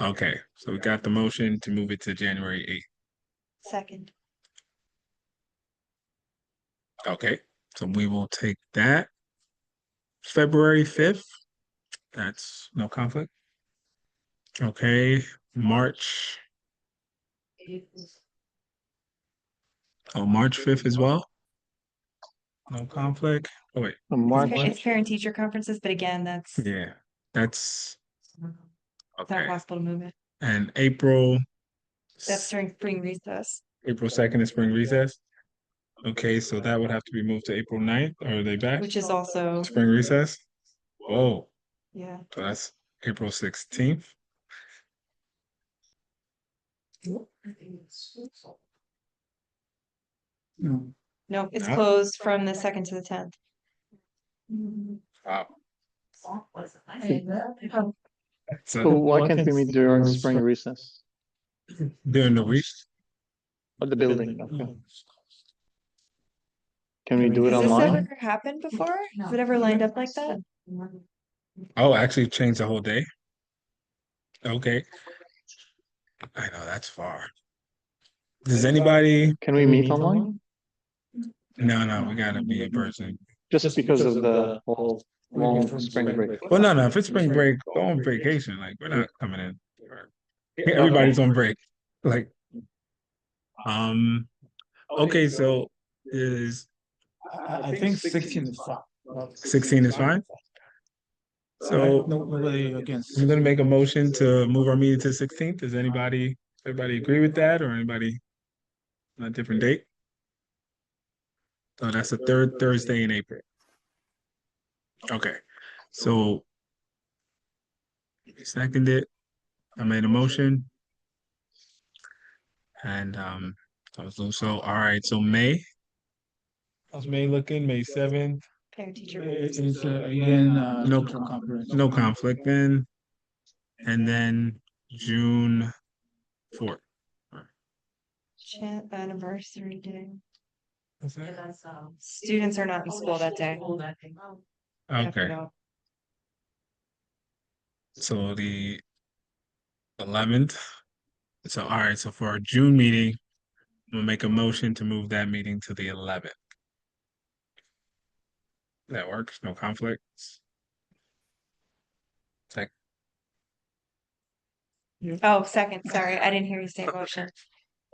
Okay, so we got the motion to move it to January 8th. Second. Okay, so we will take that. February 5th, that's no conflict. Okay, March, March 5th as well. No conflict. Oh, wait. It's parent teacher conferences, but again, that's Yeah, that's it's not possible to move it. and April, That's during spring recess. April 2nd is spring recess. Okay, so that would have to be moved to April 9th. Or are they back? Which is also Spring recess? Whoa. Yeah. So that's April 16th. No, it's No? closed from the 2nd to the 10th. Wow. So why can't we meet during spring recess? During the week? At the building, okay. Can we do it Has this online? ever happened before? Has it ever lined up like that? Oh, actually change the whole day? Okay. I know that's far. Does anybody? Can we meet online? No, we gotta be in person. Just because of the whole long spring break. Well, no, if it's spring break, go on vacation. Like we're not coming in. Everybody's on break. Like, okay, so is I think 16 is fine. 16 is fine? So Nobody against. I'm gonna make a motion to move our meeting to 16th. Does everybody agree with that or anybody on a different date? So that's the third Thursday in April. Okay, so seconded. I made a motion. And so all right, so May. How's May looking? May 7th. Parent teacher. It's again No neutral conference. no conflict then. And then June 4th. Anniversary day. What's that? Students are not in school that day. Okay. So the 11th. So all right, so for our June meeting, we'll make a motion to move that meeting to the 11th. That works, no conflicts. Second. Oh, second. Sorry, I didn't hear you say motion.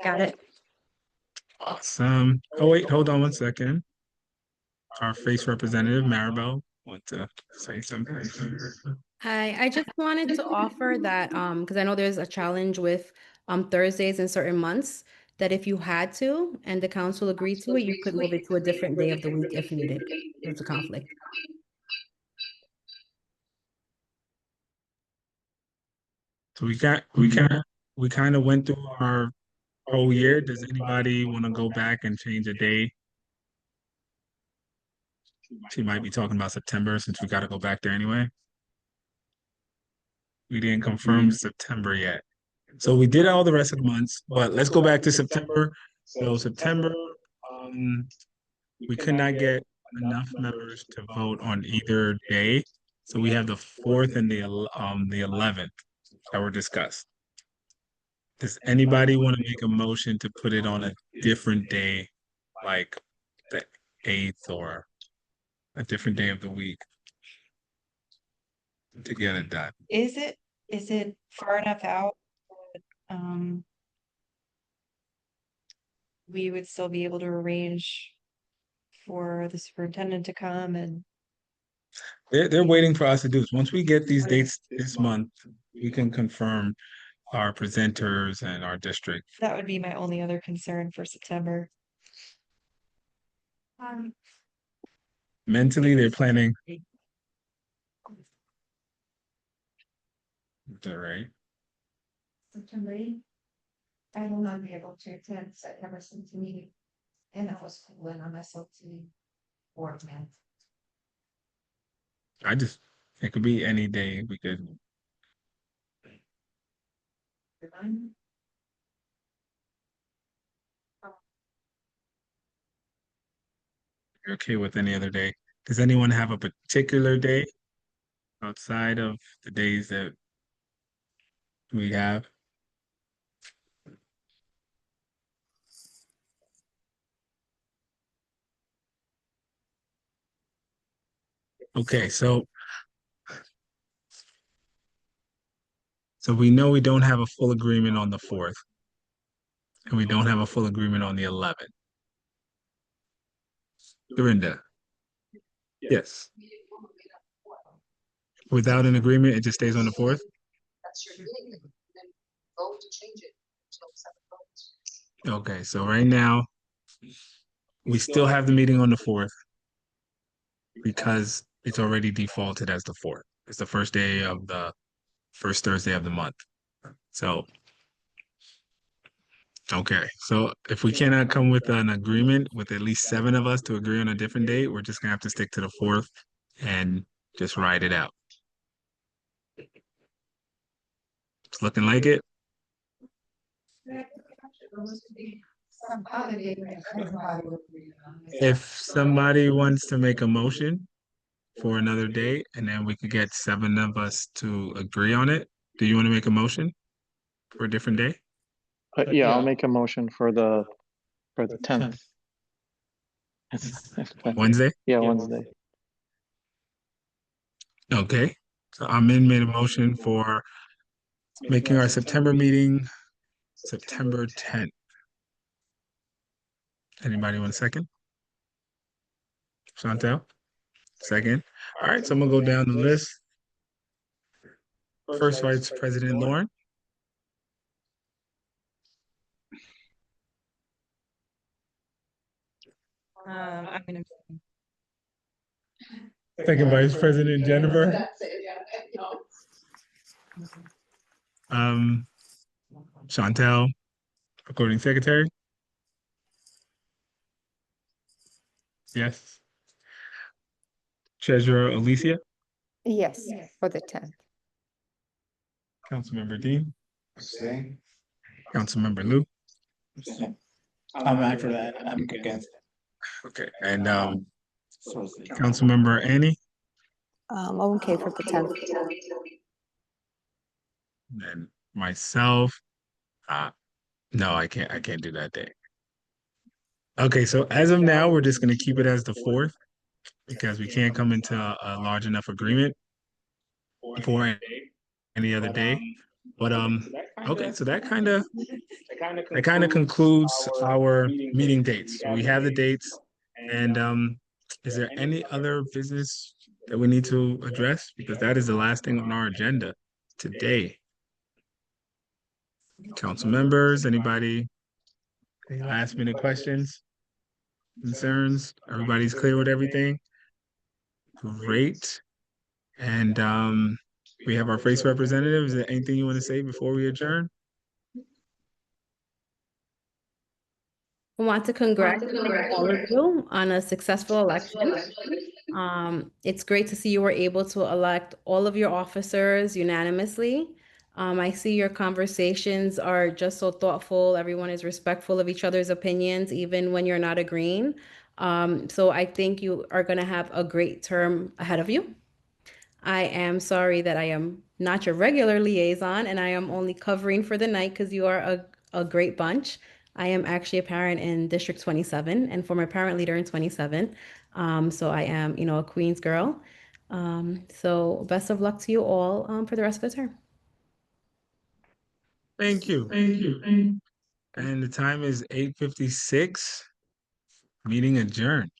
Got it. Awesome. Oh wait, hold on one second. Our face representative, Maribel, want to say something. Hi, I just wanted to offer that, because I know there's a challenge with Thursdays in certain months, that if you had to and the council agreed to it, you could move it to a different day of the week if needed. There's a conflict. So we kind of went through our whole year. Does anybody want to go back and change a day? She might be talking about September since we got to go back there anyway. We didn't confirm September yet. So we did all the rest of the months, but let's go back to September. So September, we could not get enough members to vote on either day. So we have the 4th and the 11th that were discussed. Does anybody want to make a motion to put it on a different day, like the 8th or a different day of the week to get it done? Is it far enough out? We would still be able to arrange for the superintendent to come and They're waiting for us to do this. Once we get these dates this month, we can confirm our presenters and our district. that would be my only other concern for September. Mentally, they're planning. Is that right? September 8th, I will not be able to attend September 7th meeting. And I was when I'm SLT board man. It could be any day we could. You're okay with any other day? Does anyone have a particular day outside of the days that We have. Okay, so we know we don't have a full agreement on the 4th, and we don't have a full agreement on the 11th. Dorinda. Yes. Without an agreement, it just stays on the 4th? Okay, so right now, we still have the meeting on the 4th because it's already defaulted as the 4th. It's the first day of the first Thursday of the month. So, okay, so if we cannot come with an agreement with at least 7 of us to agree on a different date, we're just gonna have to stick to the 4th and just ride it out. It's looking like it. If somebody wants to make a motion for another date, and then we could get 7 of us to agree on it. Do you want to make a motion for a different day? Yeah, I'll make a motion for the 10th. Wednesday? Yeah, Wednesday. Okay, so Amin made a motion for making our September meeting September 10th. Anybody want a second? Chantel? Second. All right, so I'm gonna go down the list. First Vice President Lauren. I'm gonna. Second Vice President Jennifer. Chantel, Recording Secretary. Yes. Treasurer Alicia. Yes, for the 10th. Councilmember Dean. Councilmember Lou. I'm out for that. I'm against it. Okay, and Councilmember Annie. I'm okay for the 10th. And myself. No, I can't do that day. Okay, so as of now, we're just gonna keep it as the 4th because we can't come into a large enough agreement for any other day. But okay, so that kind of concludes our meeting dates. We have the dates, and is there any other business that we need to address? Because that is the last thing on our agenda today. Council members, anybody? Any last minute questions, concerns? Everybody's clear with everything? Great. And we have our face representative. Is there anything you want to say before we adjourn? I want to congratulate all of you on a successful election. It's great to see you were able to elect all of your officers unanimously. I see your conversations are just so thoughtful. Everyone is respectful of each other's opinions, even when you're not agreeing. So I think you are going to have a great term ahead of you. I am sorry that I am not your regular liaison and I am only covering for the night because you are a great bunch. I am actually a parent in District 27 and former parent leader in 27. So I am, a Queens girl. So best of luck to you all for the rest of the term. Thank you. And the time is 8:56. Meeting adjourned.